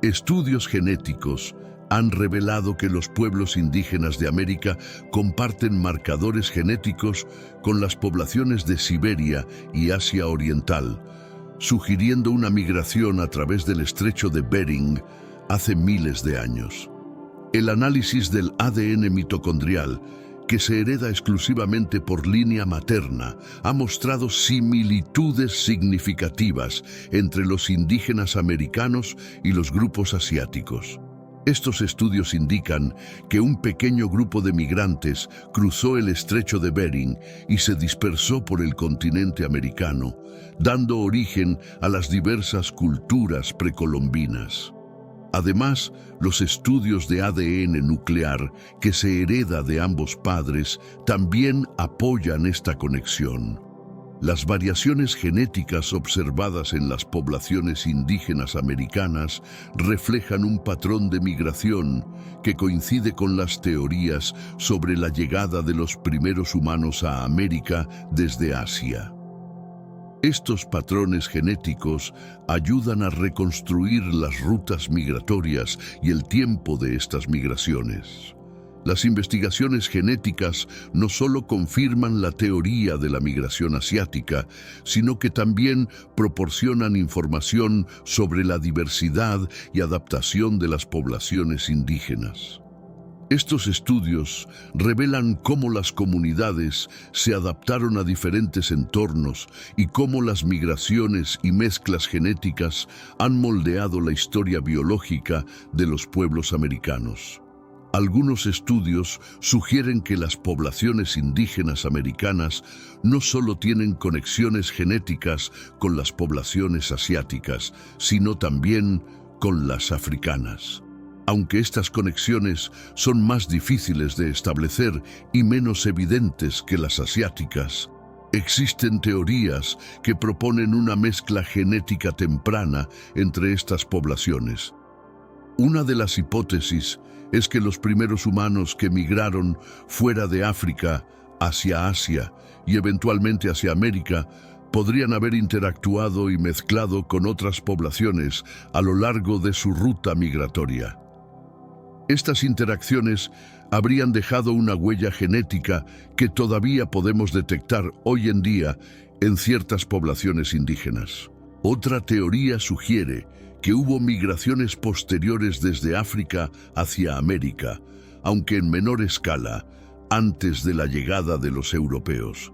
Estudios genéticos han revelado que los pueblos indígenas de América comparten marcadores genéticos con las poblaciones de Siberia y Asia Oriental, sugiriendo una migración a través del estrecho de Bering hace miles de años. El análisis del ADN mitocondrial, que se hereda exclusivamente por línea materna, ha mostrado similitudes significativas entre los indígenas americanos y los grupos asiáticos. Estos estudios indican que un pequeño grupo de migrantes cruzó el estrecho de Bering y se dispersó por el continente americano, dando origen a las diversas culturas precolombinas. Además, los estudios de ADN nuclear que se hereda de ambos padres también apoyan esta conexión. Las variaciones genéticas observadas en las poblaciones indígenas americanas reflejan un patrón de migración que coincide con las teorías sobre la llegada de los primeros humanos a América desde Asia. Estos patrones genéticos ayudan a reconstruir las rutas migratorias y el tiempo de estas migraciones. Las investigaciones genéticas no solo confirman la teoría de la migración asiática, sino que también proporcionan información sobre la diversidad y adaptación de las poblaciones indígenas. Estos estudios revelan cómo las comunidades se adaptaron a diferentes entornos y cómo las migraciones y mezclas genéticas han moldeado la historia biológica de los pueblos americanos. Algunos estudios sugieren que las poblaciones indígenas americanas no solo tienen conexiones genéticas con las poblaciones asiáticas, sino también con las africanas. Aunque estas conexiones son más difíciles de establecer y menos evidentes que las asiáticas, existen teorías que proponen una mezcla genética temprana entre estas poblaciones. Una de las hipótesis es que los primeros humanos que migraron fuera de África hacia Asia y eventualmente hacia América podrían haber interactuado y mezclado con otras poblaciones a lo largo de su ruta migratoria. Estas interacciones habrían dejado una huella genética que todavía podemos detectar hoy en día en ciertas poblaciones indígenas. Otra teoría sugiere que hubo migraciones posteriores desde África hacia América, aunque en menor escala, antes de la llegada de los europeos.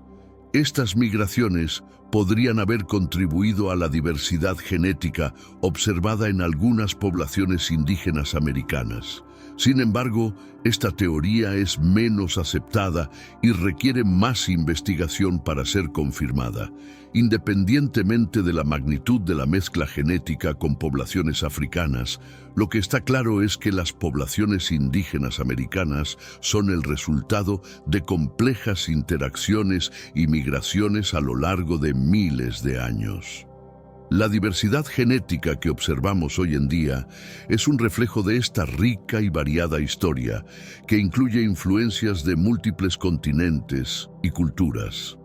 Estas migraciones podrían haber contribuido a la diversidad genética observada en algunas poblaciones indígenas americanas, Sin embargo, esta teoría es menos aceptada y requiere más investigación para ser confirmada. Independientemente de la magnitud de la mezcla genética con poblaciones africanas, lo que está claro es que las poblaciones indígenas americanas son el resultado de complejas interacciones y migraciones a lo largo de miles de años. La diversidad genética que observamos hoy en día es un reflejo de esta rica y variada historia, que incluye influencias de múltiples continentes y culturas.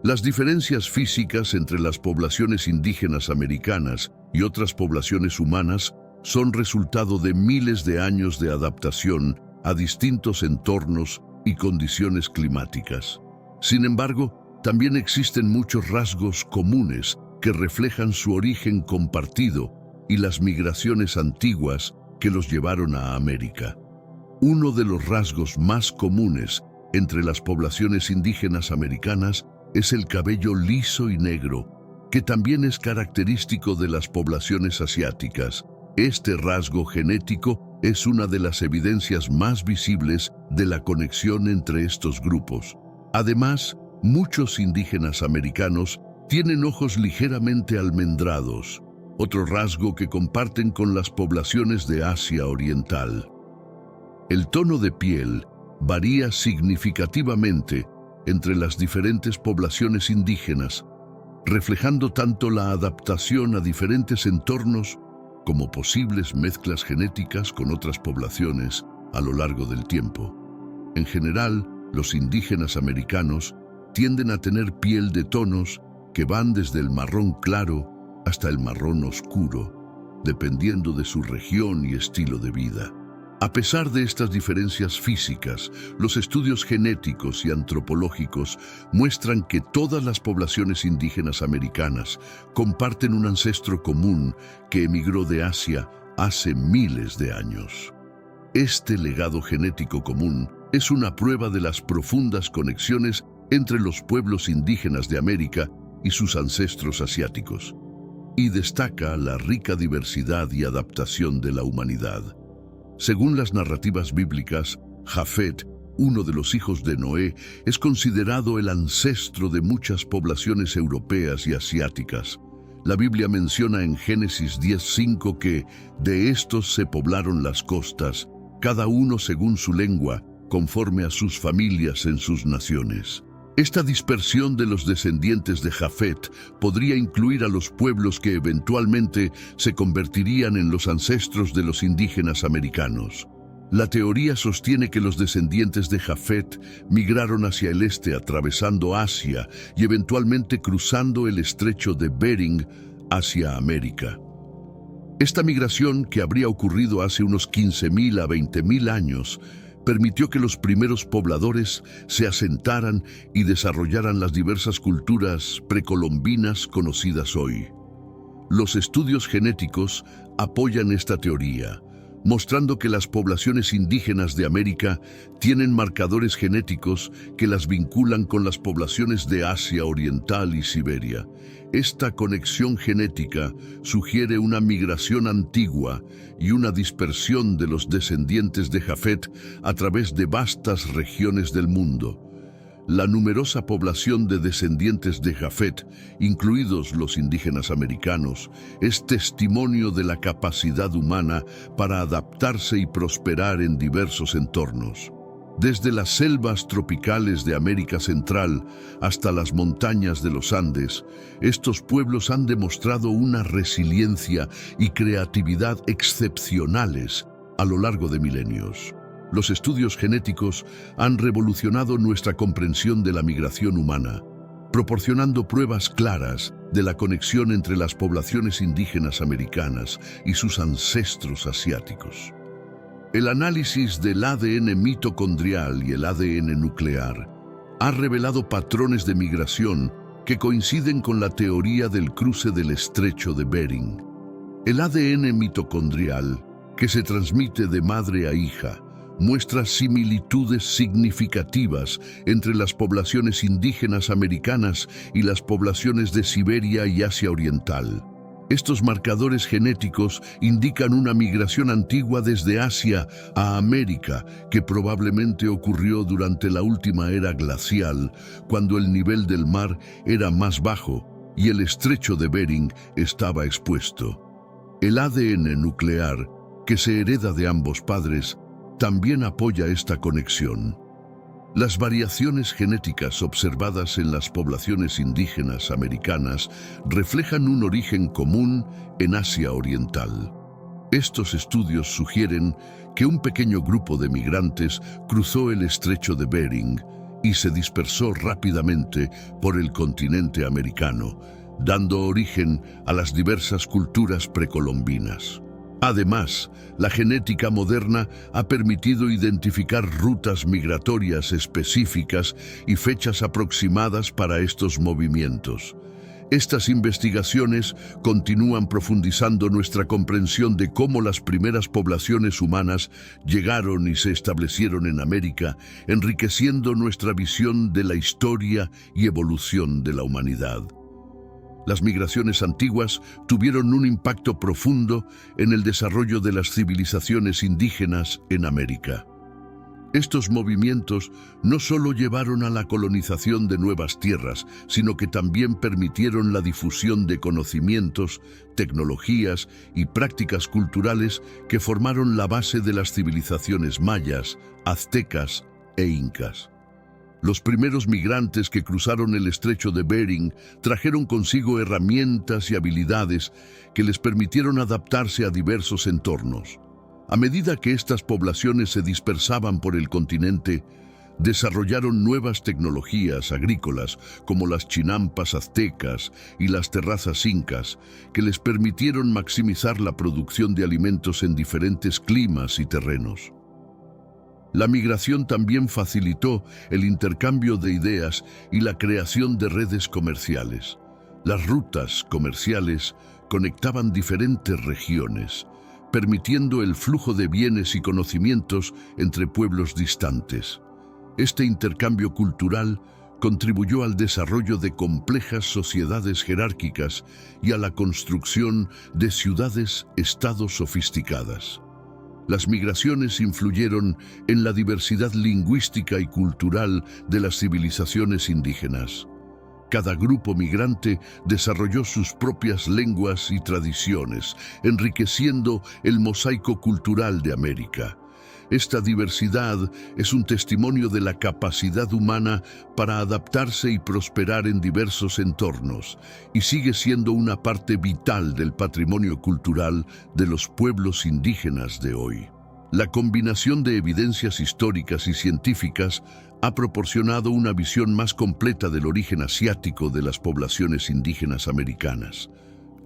Las diferencias físicas entre las poblaciones indígenas americanas y otras poblaciones humanas son resultado de miles de años de adaptación a distintos entornos y condiciones climáticas. Sin embargo, también existen muchos rasgos comunes que reflejan su origen compartido y las migraciones antiguas que los llevaron a América. Uno de los rasgos más comunes entre las poblaciones indígenas americanas es el cabello liso y negro, que también es característico de las poblaciones asiáticas. Este rasgo genético es una de las evidencias más visibles de la conexión entre estos grupos. Además, muchos indígenas americanos tienen ojos ligeramente almendrados, otro rasgo que comparten con las poblaciones de Asia Oriental. El tono de piel varía significativamente entre las diferentes poblaciones indígenas, reflejando tanto la adaptación a diferentes entornos como posibles mezclas genéticas con otras poblaciones a lo largo del tiempo. En general, los indígenas americanos tienden a tener piel de tonos que van desde el marrón claro hasta el marrón oscuro, dependiendo de su región y estilo de vida. A pesar de estas diferencias físicas, los estudios genéticos y antropológicos muestran que todas las poblaciones indígenas americanas comparten un ancestro común que emigró de Asia hace miles de años. Este legado genético común es una prueba de las profundas conexiones entre los pueblos indígenas de América y sus ancestros asiáticos, y destaca la rica diversidad y adaptación de la humanidad. Según las narrativas bíblicas, Jafet, uno de los hijos de Noé, es considerado el ancestro de muchas poblaciones europeas y asiáticas. La Biblia menciona en Génesis 10:5 que de estos se poblaron las costas, cada uno según su lengua, conforme a sus familias en sus naciones. Esta dispersión de los descendientes de Jafet podría incluir a los pueblos que eventualmente se convertirían en los ancestros de los indígenas americanos. La teoría sostiene que los descendientes de Jafet migraron hacia el este atravesando Asia y eventualmente cruzando el estrecho de Bering hacia América. Esta migración, que habría ocurrido hace unos 15.000 a 20.000 años, permitió que los primeros pobladores se asentaran y desarrollaran las diversas culturas precolombinas conocidas hoy. Los estudios genéticos apoyan esta teoría, mostrando que las poblaciones indígenas de América tienen marcadores genéticos que las vinculan con las poblaciones de Asia Oriental y Siberia. Esta conexión genética sugiere una migración antigua y una dispersión de los descendientes de Jafet a través de vastas regiones del mundo. La numerosa población de descendientes de Jafet, incluidos los indígenas americanos, es testimonio de la capacidad humana para adaptarse y prosperar en diversos entornos. Desde las selvas tropicales de América Central hasta las montañas de los Andes, estos pueblos han demostrado una resiliencia y creatividad excepcionales a lo largo de milenios. Los estudios genéticos han revolucionado nuestra comprensión de la migración humana, proporcionando pruebas claras de la conexión entre las poblaciones indígenas americanas y sus ancestros asiáticos. El análisis del ADN mitocondrial y el ADN nuclear ha revelado patrones de migración que coinciden con la teoría del cruce del estrecho de Bering. El ADN mitocondrial, que se transmite de madre a hija, muestra similitudes significativas entre las poblaciones indígenas americanas y las poblaciones de Siberia y Asia Oriental. Estos marcadores genéticos indican una migración antigua desde Asia a América, que probablemente ocurrió durante la última era glacial, cuando el nivel del mar era más bajo y el estrecho de Bering estaba expuesto. El ADN nuclear, que se hereda de ambos padres, también apoya esta conexión. Las variaciones genéticas observadas en las poblaciones indígenas americanas reflejan un origen común en Asia Oriental. Estos estudios sugieren que un pequeño grupo de migrantes cruzó el estrecho de Bering y se dispersó rápidamente por el continente americano, dando origen a las diversas culturas precolombinas. Además, la genética moderna ha permitido identificar rutas migratorias específicas y fechas aproximadas para estos movimientos. Estas investigaciones continúan profundizando nuestra comprensión de cómo las primeras poblaciones humanas llegaron y se establecieron en América, enriqueciendo nuestra visión de la historia y evolución de la humanidad. Las migraciones antiguas tuvieron un impacto profundo en el desarrollo de las civilizaciones indígenas en América. Estos movimientos no solo llevaron a la colonización de nuevas tierras, sino que también permitieron la difusión de conocimientos, tecnologías y prácticas culturales que formaron la base de las civilizaciones mayas, aztecas e incas. Los primeros migrantes que cruzaron el estrecho de Bering trajeron consigo herramientas y habilidades que les permitieron adaptarse a diversos entornos. A medida que estas poblaciones se dispersaban por el continente, desarrollaron nuevas tecnologías agrícolas como las chinampas aztecas y las terrazas incas, que les permitieron maximizar la producción de alimentos en diferentes climas y terrenos. La migración también facilitó el intercambio de ideas y la creación de redes comerciales. Las rutas comerciales conectaban diferentes regiones, permitiendo el flujo de bienes y conocimientos entre pueblos distantes. Este intercambio cultural contribuyó al desarrollo de complejas sociedades jerárquicas y a la construcción de ciudades-estados sofisticadas. Las migraciones influyeron en la diversidad lingüística y cultural de las civilizaciones indígenas. Cada grupo migrante desarrolló sus propias lenguas y tradiciones, enriqueciendo el mosaico cultural de América. Esta diversidad es un testimonio de la capacidad humana para adaptarse y prosperar en diversos entornos, y sigue siendo una parte vital del patrimonio cultural de los pueblos indígenas de hoy. La combinación de evidencias históricas y científicas ha proporcionado una visión más completa del origen asiático de las poblaciones indígenas americanas.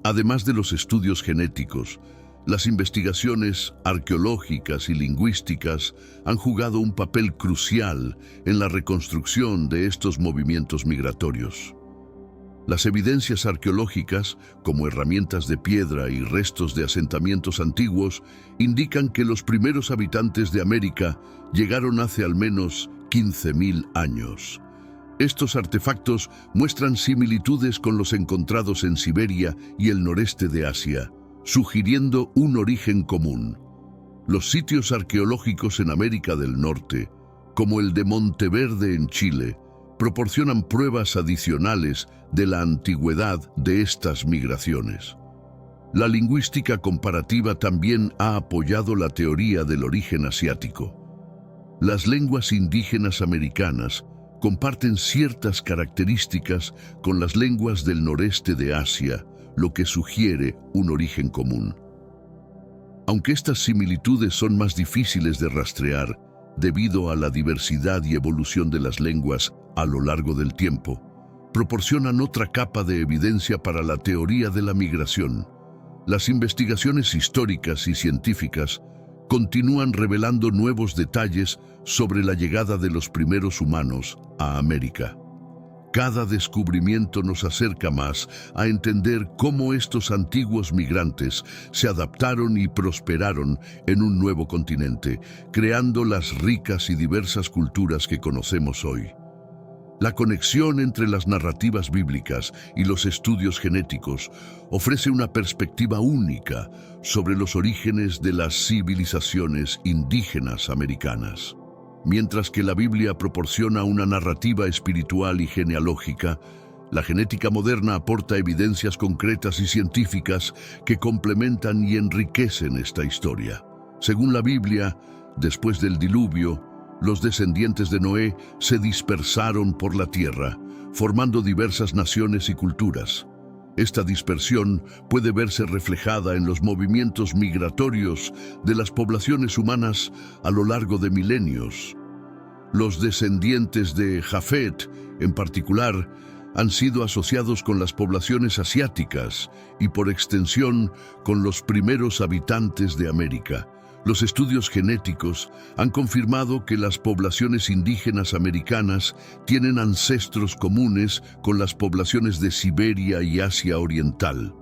Además de los estudios genéticos, las investigaciones arqueológicas y lingüísticas han jugado un papel crucial en la reconstrucción de estos movimientos migratorios. Las evidencias arqueológicas, como herramientas de piedra y restos de asentamientos antiguos, indican que los primeros habitantes de América llegaron hace al menos 15.000 años. Estos artefactos muestran similitudes con los encontrados en Siberia y el noreste de Asia, sugiriendo un origen común. Los sitios arqueológicos en América del Norte, como el de Monteverde en Chile, proporcionan pruebas adicionales de la antigüedad de estas migraciones. La lingüística comparativa también ha apoyado la teoría del origen asiático. Las lenguas indígenas americanas comparten ciertas características con las lenguas del noreste de Asia, lo que sugiere un origen común. Aunque estas similitudes son más difíciles de rastrear debido a la diversidad y evolución de las lenguas a lo largo del tiempo, proporcionan otra capa de evidencia para la teoría de la migración. Las investigaciones históricas y científicas continúan revelando nuevos detalles sobre la llegada de los primeros humanos a América. Cada descubrimiento nos acerca más a entender cómo estos antiguos migrantes se adaptaron y prosperaron en un nuevo continente, creando las ricas y diversas culturas que conocemos hoy. La conexión entre las narrativas bíblicas y los estudios genéticos ofrece una perspectiva única sobre los orígenes de las civilizaciones indígenas americanas. Mientras que la Biblia proporciona una narrativa espiritual y genealógica, la genética moderna aporta evidencias concretas y científicas que complementan y enriquecen esta historia. Según la Biblia, después del diluvio, los descendientes de Noé se dispersaron por la tierra, formando diversas naciones y culturas. Esta dispersión puede verse reflejada en los movimientos migratorios de las poblaciones humanas a lo largo de milenios. Los descendientes de Jafet, en particular, han sido asociados con las poblaciones asiáticas y, por extensión, con los primeros habitantes de América. Los estudios genéticos han confirmado que las poblaciones indígenas americanas tienen ancestros comunes con las poblaciones de Siberia y Asia Oriental.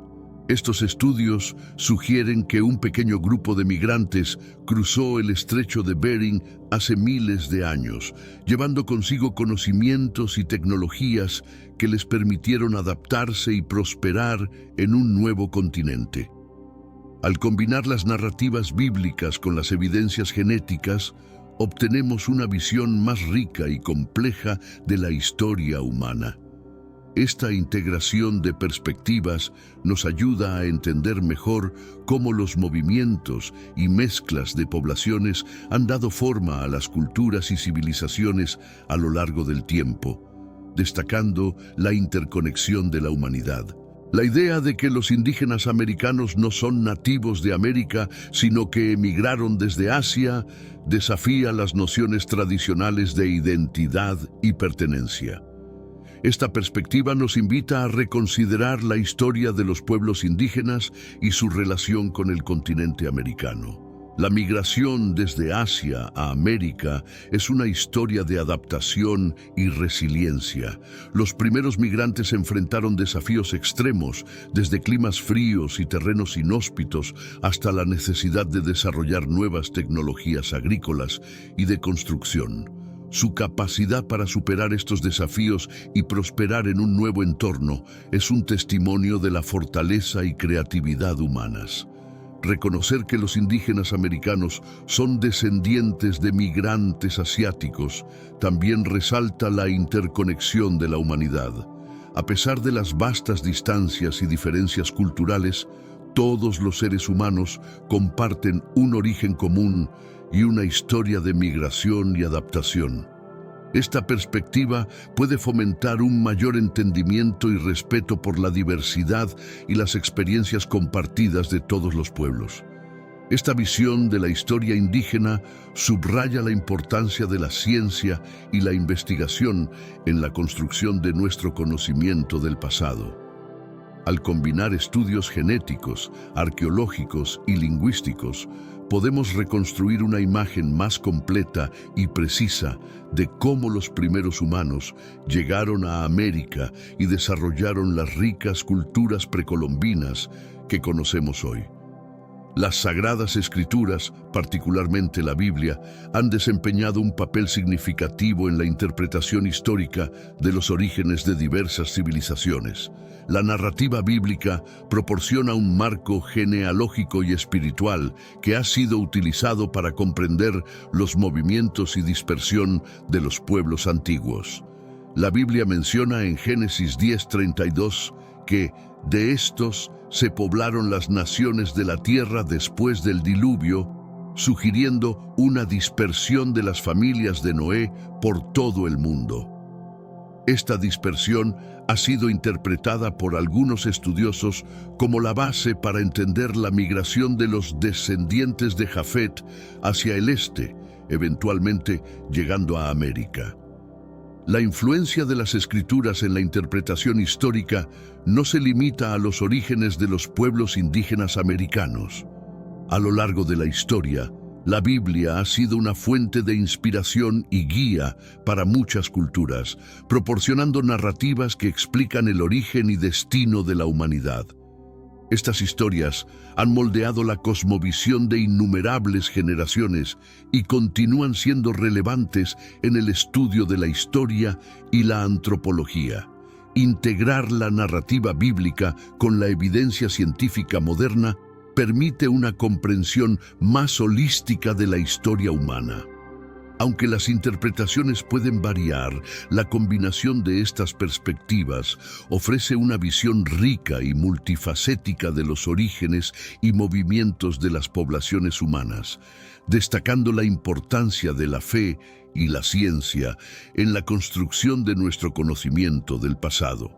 Estos estudios sugieren que un pequeño grupo de migrantes cruzó el estrecho de Bering hace miles de años, llevando consigo conocimientos y tecnologías que les permitieron adaptarse y prosperar en un nuevo continente. Al combinar las narrativas bíblicas con las evidencias genéticas, obtenemos una visión más rica y compleja de la historia humana. Esta integración de perspectivas nos ayuda a entender mejor cómo los movimientos y mezclas de poblaciones han dado forma a las culturas y civilizaciones a lo largo del tiempo, destacando la interconexión de la humanidad. La idea de que los indígenas americanos no son nativos de América, sino que emigraron desde Asia, desafía las nociones tradicionales de identidad y pertenencia. Esta perspectiva nos invita a reconsiderar la historia de los pueblos indígenas y su relación con el continente americano. La migración desde Asia a América es una historia de adaptación y resiliencia. Los primeros migrantes enfrentaron desafíos extremos, desde climas fríos y terrenos inhóspitos hasta la necesidad de desarrollar nuevas tecnologías agrícolas y de construcción. Su capacidad para superar estos desafíos y prosperar en un nuevo entorno es un testimonio de la fortaleza y creatividad humanas. Reconocer que los indígenas americanos son descendientes de migrantes asiáticos también resalta la interconexión de la humanidad. A pesar de las vastas distancias y diferencias culturales, todos los seres humanos comparten un origen común y una historia de migración y adaptación. Esta perspectiva puede fomentar un mayor entendimiento y respeto por la diversidad y las experiencias compartidas de todos los pueblos. Esta visión de la historia indígena subraya la importancia de la ciencia y la investigación en la construcción de nuestro conocimiento del pasado. Al combinar estudios genéticos, arqueológicos y lingüísticos, podemos reconstruir una imagen más completa y precisa de cómo los primeros humanos llegaron a América y desarrollaron las ricas culturas precolombinas que conocemos hoy. Las Sagradas Escrituras, particularmente la Biblia, han desempeñado un papel significativo en la interpretación histórica de los orígenes de diversas civilizaciones. La narrativa bíblica proporciona un marco genealógico y espiritual que ha sido utilizado para comprender los movimientos y dispersión de los pueblos antiguos. La Biblia menciona en Génesis 10:32 que de estos se poblaron las naciones de la tierra después del diluvio, sugiriendo una dispersión de las familias de Noé por todo el mundo. Esta dispersión ha sido interpretada por algunos estudiosos como la base para entender la migración de los descendientes de Jafet hacia el este, eventualmente llegando a América. La influencia de las Escrituras en la interpretación histórica no se limita a los orígenes de los pueblos indígenas americanos. A lo largo de la historia, la Biblia ha sido una fuente de inspiración y guía para muchas culturas, proporcionando narrativas que explican el origen y destino de la humanidad. Estas historias han moldeado la cosmovisión de innumerables generaciones y continúan siendo relevantes en el estudio de la historia y la antropología. Integrar la narrativa bíblica con la evidencia científica moderna permite una comprensión más holística de la historia humana. Aunque las interpretaciones pueden variar, la combinación de estas perspectivas ofrece una visión rica y multifacética de los orígenes y movimientos de las poblaciones humanas, destacando la importancia de la fe y la ciencia en la construcción de nuestro conocimiento del pasado.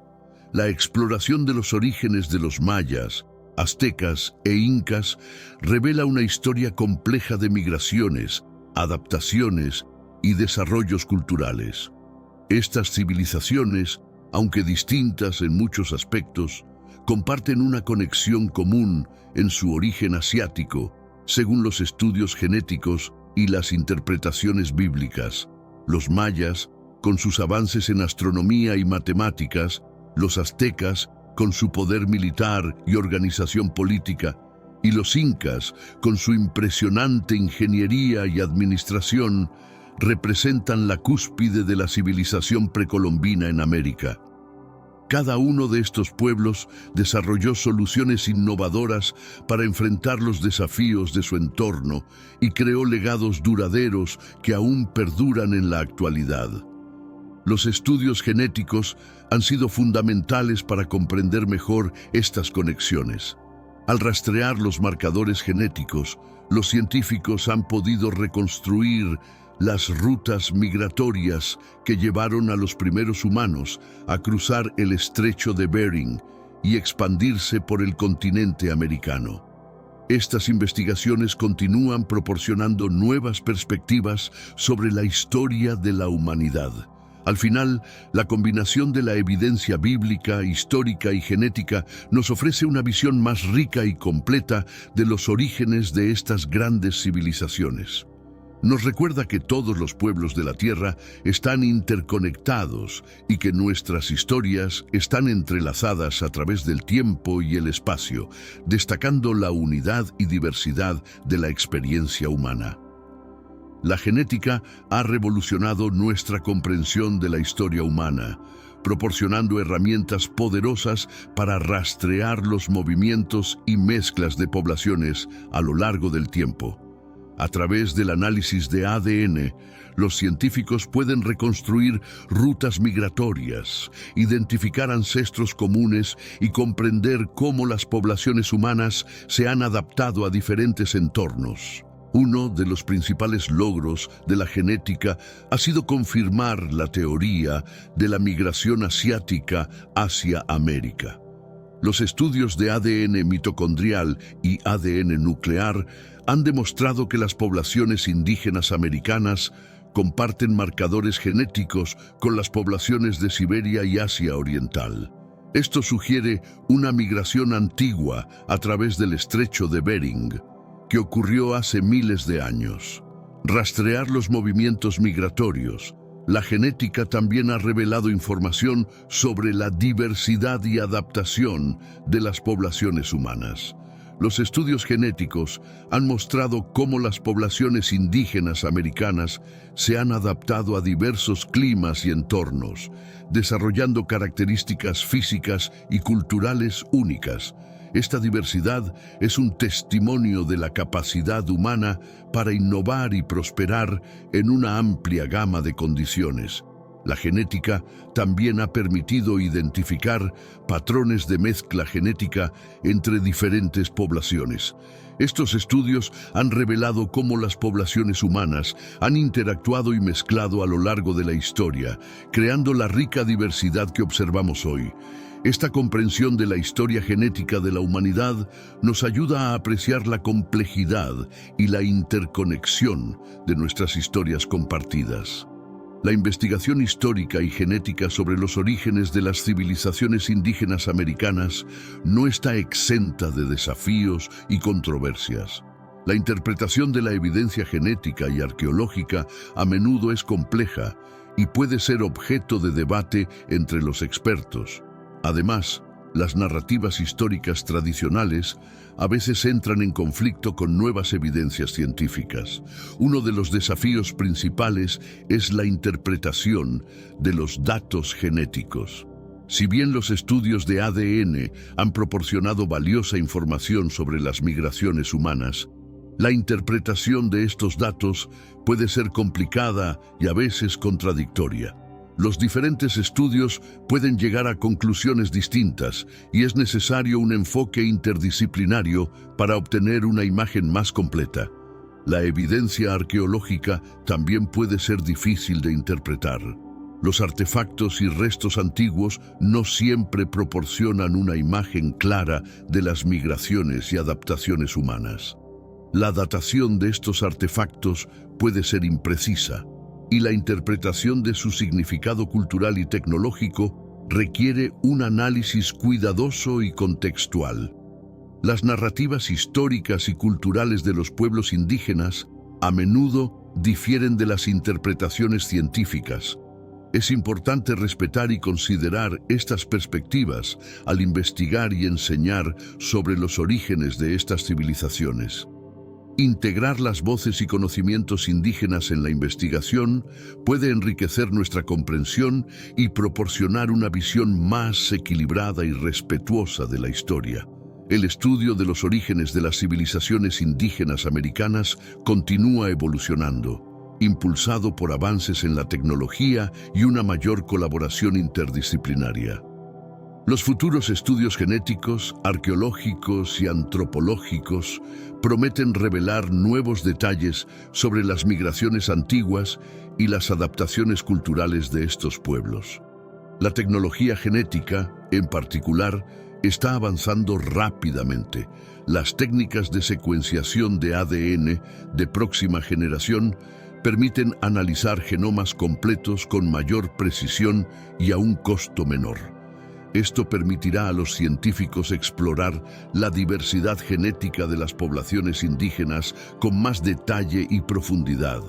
La exploración de los orígenes de los mayas, aztecas e incas revela una historia compleja de migraciones, adaptaciones y desarrollos culturales. Estas civilizaciones, aunque distintas en muchos aspectos, comparten una conexión común en su origen asiático, según los estudios genéticos y las interpretaciones bíblicas. Los mayas, con sus avances en astronomía y matemáticas, los aztecas, con su poder militar y organización política, y los incas, con su impresionante ingeniería y administración, representan la cúspide de la civilización precolombina en América. Cada uno de estos pueblos desarrolló soluciones innovadoras para enfrentar los desafíos de su entorno y creó legados duraderos que aún perduran en la actualidad. Los estudios genéticos han sido fundamentales para comprender mejor estas conexiones. Al rastrear los marcadores genéticos, los científicos han podido reconstruir las rutas migratorias que llevaron a los primeros humanos a cruzar el estrecho de Bering y expandirse por el continente americano. Estas investigaciones continúan proporcionando nuevas perspectivas sobre la historia de la humanidad. Al final, la combinación de la evidencia bíblica, histórica y genética nos ofrece una visión más rica y completa de los orígenes de estas grandes civilizaciones. Nos recuerda que todos los pueblos de la Tierra están interconectados y que nuestras historias están entrelazadas a través del tiempo y el espacio, destacando la unidad y diversidad de la experiencia humana. La genética ha revolucionado nuestra comprensión de la historia humana, proporcionando herramientas poderosas para rastrear los movimientos y mezclas de poblaciones a lo largo del tiempo. A través del análisis de ADN, los científicos pueden reconstruir rutas migratorias, identificar ancestros comunes y comprender cómo las poblaciones humanas se han adaptado a diferentes entornos. Uno de los principales logros de la genética ha sido confirmar la teoría de la migración asiática hacia América. Los estudios de ADN mitocondrial y ADN nuclear han demostrado que las poblaciones indígenas americanas comparten marcadores genéticos con las poblaciones de Siberia y Asia Oriental. Esto sugiere una migración antigua a través del estrecho de Bering, que ocurrió hace miles de años. Rastrear los movimientos migratorios. La genética también ha revelado información sobre la diversidad y adaptación de las poblaciones humanas. Los estudios genéticos han mostrado cómo las poblaciones indígenas americanas se han adaptado a diversos climas y entornos, desarrollando características físicas y culturales únicas. Esta diversidad es un testimonio de la capacidad humana para innovar y prosperar en una amplia gama de condiciones. La genética también ha permitido identificar patrones de mezcla genética entre diferentes poblaciones. Estos estudios han revelado cómo las poblaciones humanas han interactuado y mezclado a lo largo de la historia, creando la rica diversidad que observamos hoy. Esta comprensión de la historia genética de la humanidad nos ayuda a apreciar la complejidad y la interconexión de nuestras historias compartidas. La investigación histórica y genética sobre los orígenes de las civilizaciones indígenas americanas no está exenta de desafíos y controversias. La interpretación de la evidencia genética y arqueológica a menudo es compleja y puede ser objeto de debate entre los expertos. Además, Las narrativas históricas tradicionales a veces entran en conflicto con nuevas evidencias científicas. Uno de los desafíos principales es la interpretación de los datos genéticos. Si bien los estudios de ADN han proporcionado valiosa información sobre las migraciones humanas, la interpretación de estos datos puede ser complicada y a veces contradictoria. Los diferentes estudios pueden llegar a conclusiones distintas y es necesario un enfoque interdisciplinario para obtener una imagen más completa. La evidencia arqueológica también puede ser difícil de interpretar. Los artefactos y restos antiguos no siempre proporcionan una imagen clara de las migraciones y adaptaciones humanas. La datación de estos artefactos puede ser imprecisa, y la interpretación de su significado cultural y tecnológico requiere un análisis cuidadoso y contextual. Las narrativas históricas y culturales de los pueblos indígenas a menudo difieren de las interpretaciones científicas. Es importante respetar y considerar estas perspectivas al investigar y enseñar sobre los orígenes de estas civilizaciones. Integrar las voces y conocimientos indígenas en la investigación puede enriquecer nuestra comprensión y proporcionar una visión más equilibrada y respetuosa de la historia. El estudio de los orígenes de las civilizaciones indígenas americanas continúa evolucionando, impulsado por avances en la tecnología y una mayor colaboración interdisciplinaria. Los futuros estudios genéticos, arqueológicos y antropológicos prometen revelar nuevos detalles sobre las migraciones antiguas y las adaptaciones culturales de estos pueblos. La tecnología genética, en particular, está avanzando rápidamente. Las técnicas de secuenciación de ADN de próxima generación permiten analizar genomas completos con mayor precisión y a un costo menor. Esto permitirá a los científicos explorar la diversidad genética de las poblaciones indígenas con más detalle y profundidad,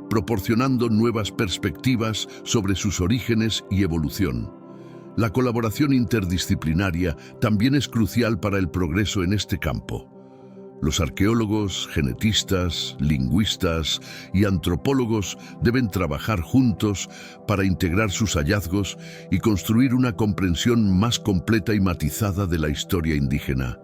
proporcionando nuevas perspectivas sobre sus orígenes y evolución. La colaboración interdisciplinaria también es crucial para el progreso en este campo. Los arqueólogos, genetistas, lingüistas y antropólogos deben trabajar juntos para integrar sus hallazgos y construir una comprensión más completa y matizada de la historia indígena.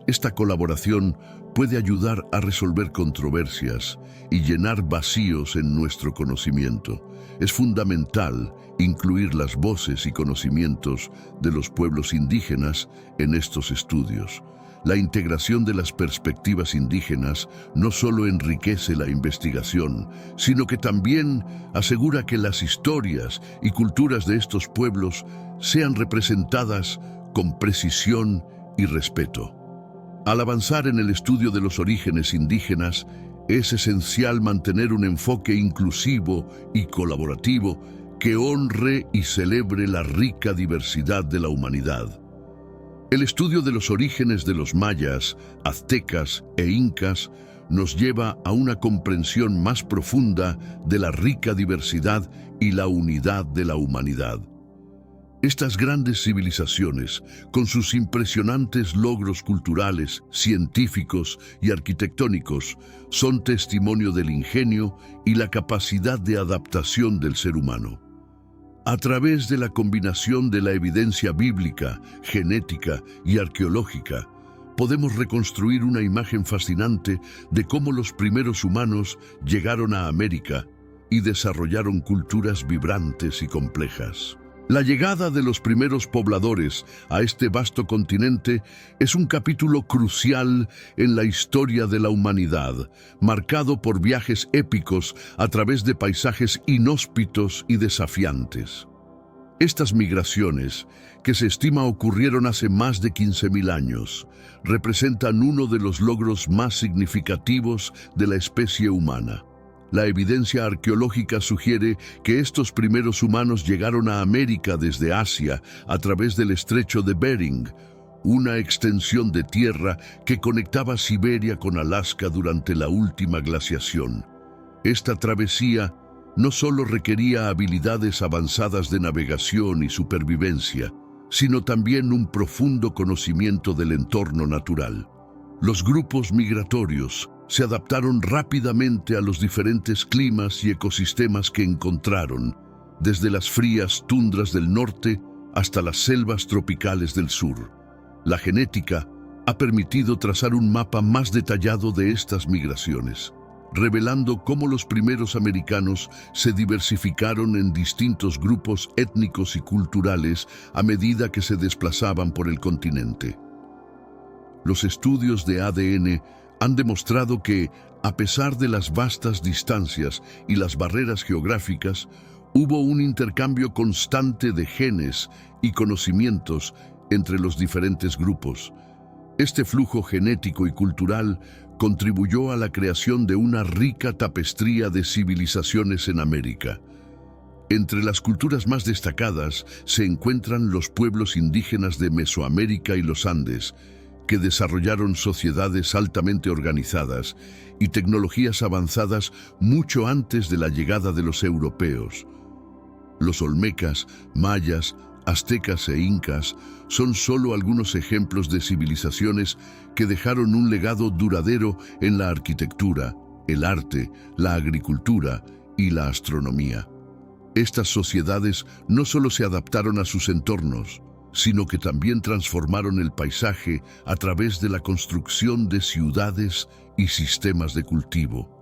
Esta colaboración puede ayudar a resolver controversias y llenar vacíos en nuestro conocimiento. Es fundamental incluir las voces y conocimientos de los pueblos indígenas en estos estudios. La integración de las perspectivas indígenas no solo enriquece la investigación, sino que también asegura que las historias y culturas de estos pueblos sean representadas con precisión y respeto. Al avanzar en el estudio de los orígenes indígenas, es esencial mantener un enfoque inclusivo y colaborativo que honre y celebre la rica diversidad de la humanidad. El estudio de los orígenes de los mayas, aztecas e incas nos lleva a una comprensión más profunda de la rica diversidad y la unidad de la humanidad. Estas grandes civilizaciones, con sus impresionantes logros culturales, científicos y arquitectónicos, son testimonio del ingenio y la capacidad de adaptación del ser humano. A través de la combinación de la evidencia bíblica, genética y arqueológica, podemos reconstruir una imagen fascinante de cómo los primeros humanos llegaron a América y desarrollaron culturas vibrantes y complejas. La llegada de los primeros pobladores a este vasto continente es un capítulo crucial en la historia de la humanidad, marcado por viajes épicos a través de paisajes inhóspitos y desafiantes. Estas migraciones, que se estima ocurrieron hace más de 15.000 años, representan uno de los logros más significativos de la especie humana. La evidencia arqueológica sugiere que estos primeros humanos llegaron a América desde Asia a través del estrecho de Bering, una extensión de tierra que conectaba Siberia con Alaska durante la última glaciación. Esta travesía no solo requería habilidades avanzadas de navegación y supervivencia, sino también un profundo conocimiento del entorno natural. Los grupos migratorios se adaptaron rápidamente a los diferentes climas y ecosistemas que encontraron, desde las frías tundras del norte hasta las selvas tropicales del sur. La genética ha permitido trazar un mapa más detallado de estas migraciones, revelando cómo los primeros americanos se diversificaron en distintos grupos étnicos y culturales a medida que se desplazaban por el continente. Los estudios de ADN han demostrado que, a pesar de las vastas distancias y las barreras geográficas, hubo un intercambio constante de genes y conocimientos entre los diferentes grupos. Este flujo genético y cultural contribuyó a la creación de una rica tapestría de civilizaciones en América. Entre las culturas más destacadas se encuentran los pueblos indígenas de Mesoamérica y los Andes, que desarrollaron sociedades altamente organizadas y tecnologías avanzadas mucho antes de la llegada de los europeos. Los olmecas, mayas, aztecas e incas son solo algunos ejemplos de civilizaciones que dejaron un legado duradero en la arquitectura, el arte, la agricultura y la astronomía. Estas sociedades no solo se adaptaron a sus entornos, sino que también transformaron el paisaje a través de la construcción de ciudades y sistemas de cultivo.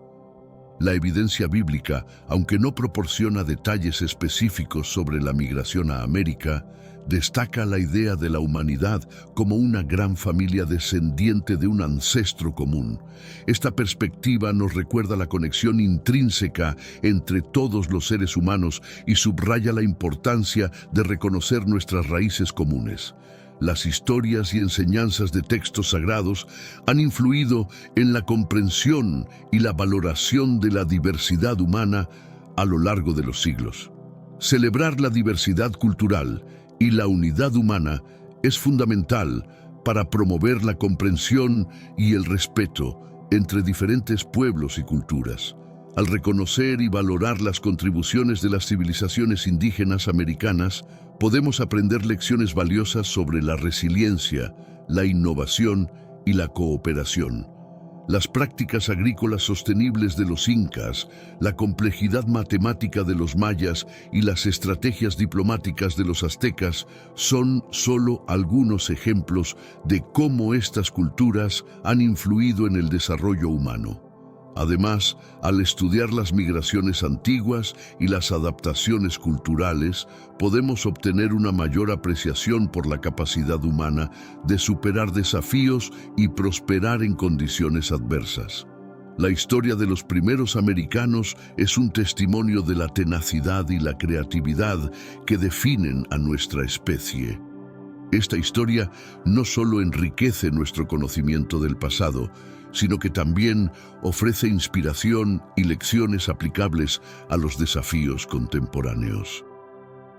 La evidencia bíblica, aunque no proporciona detalles específicos sobre la migración a América, destaca la idea de la humanidad como una gran familia descendiente de un ancestro común. Esta perspectiva nos recuerda la conexión intrínseca entre todos los seres humanos y subraya la importancia de reconocer nuestras raíces comunes. Las historias y enseñanzas de textos sagrados han influido en la comprensión y la valoración de la diversidad humana a lo largo de los siglos. Celebrar la diversidad cultural y la unidad humana es fundamental para promover la comprensión y el respeto entre diferentes pueblos y culturas. Al reconocer y valorar las contribuciones de las civilizaciones indígenas americanas, podemos aprender lecciones valiosas sobre la resiliencia, la innovación y la cooperación. Las prácticas agrícolas sostenibles de los incas, la complejidad matemática de los mayas y las estrategias diplomáticas de los aztecas son solo algunos ejemplos de cómo estas culturas han influido en el desarrollo humano. Además, al estudiar las migraciones antiguas y las adaptaciones culturales, podemos obtener una mayor apreciación por la capacidad humana de superar desafíos y prosperar en condiciones adversas. La historia de los primeros americanos es un testimonio de la tenacidad y la creatividad que definen a nuestra especie. Esta historia no solo enriquece nuestro conocimiento del pasado, sino que también ofrece inspiración y lecciones aplicables a los desafíos contemporáneos.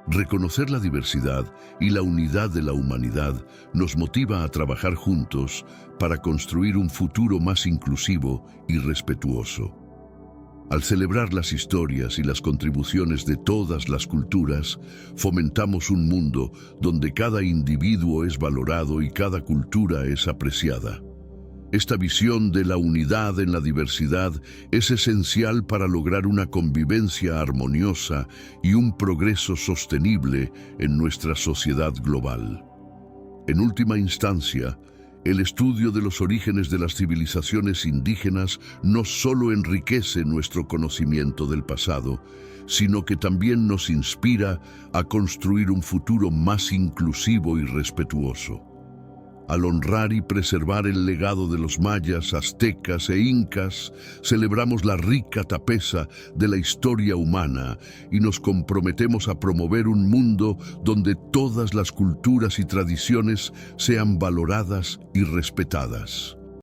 Reconocer la diversidad y la unidad de la humanidad nos motiva a trabajar juntos para construir un futuro más inclusivo y respetuoso. Al celebrar las historias y las contribuciones de todas las culturas, fomentamos un mundo donde cada individuo es valorado y cada cultura es apreciada. Esta visión de la unidad en la diversidad es esencial para lograr una convivencia armoniosa y un progreso sostenible en nuestra sociedad global. En última instancia, el estudio de los orígenes de las civilizaciones indígenas no solo enriquece nuestro conocimiento del pasado, sino que también nos inspira a construir un futuro más inclusivo y respetuoso. Al honrar y preservar el legado de los mayas, aztecas e incas, celebramos la rica tapeza de la historia humana y nos comprometemos a promover un mundo donde todas las culturas y tradiciones sean valoradas y respetadas.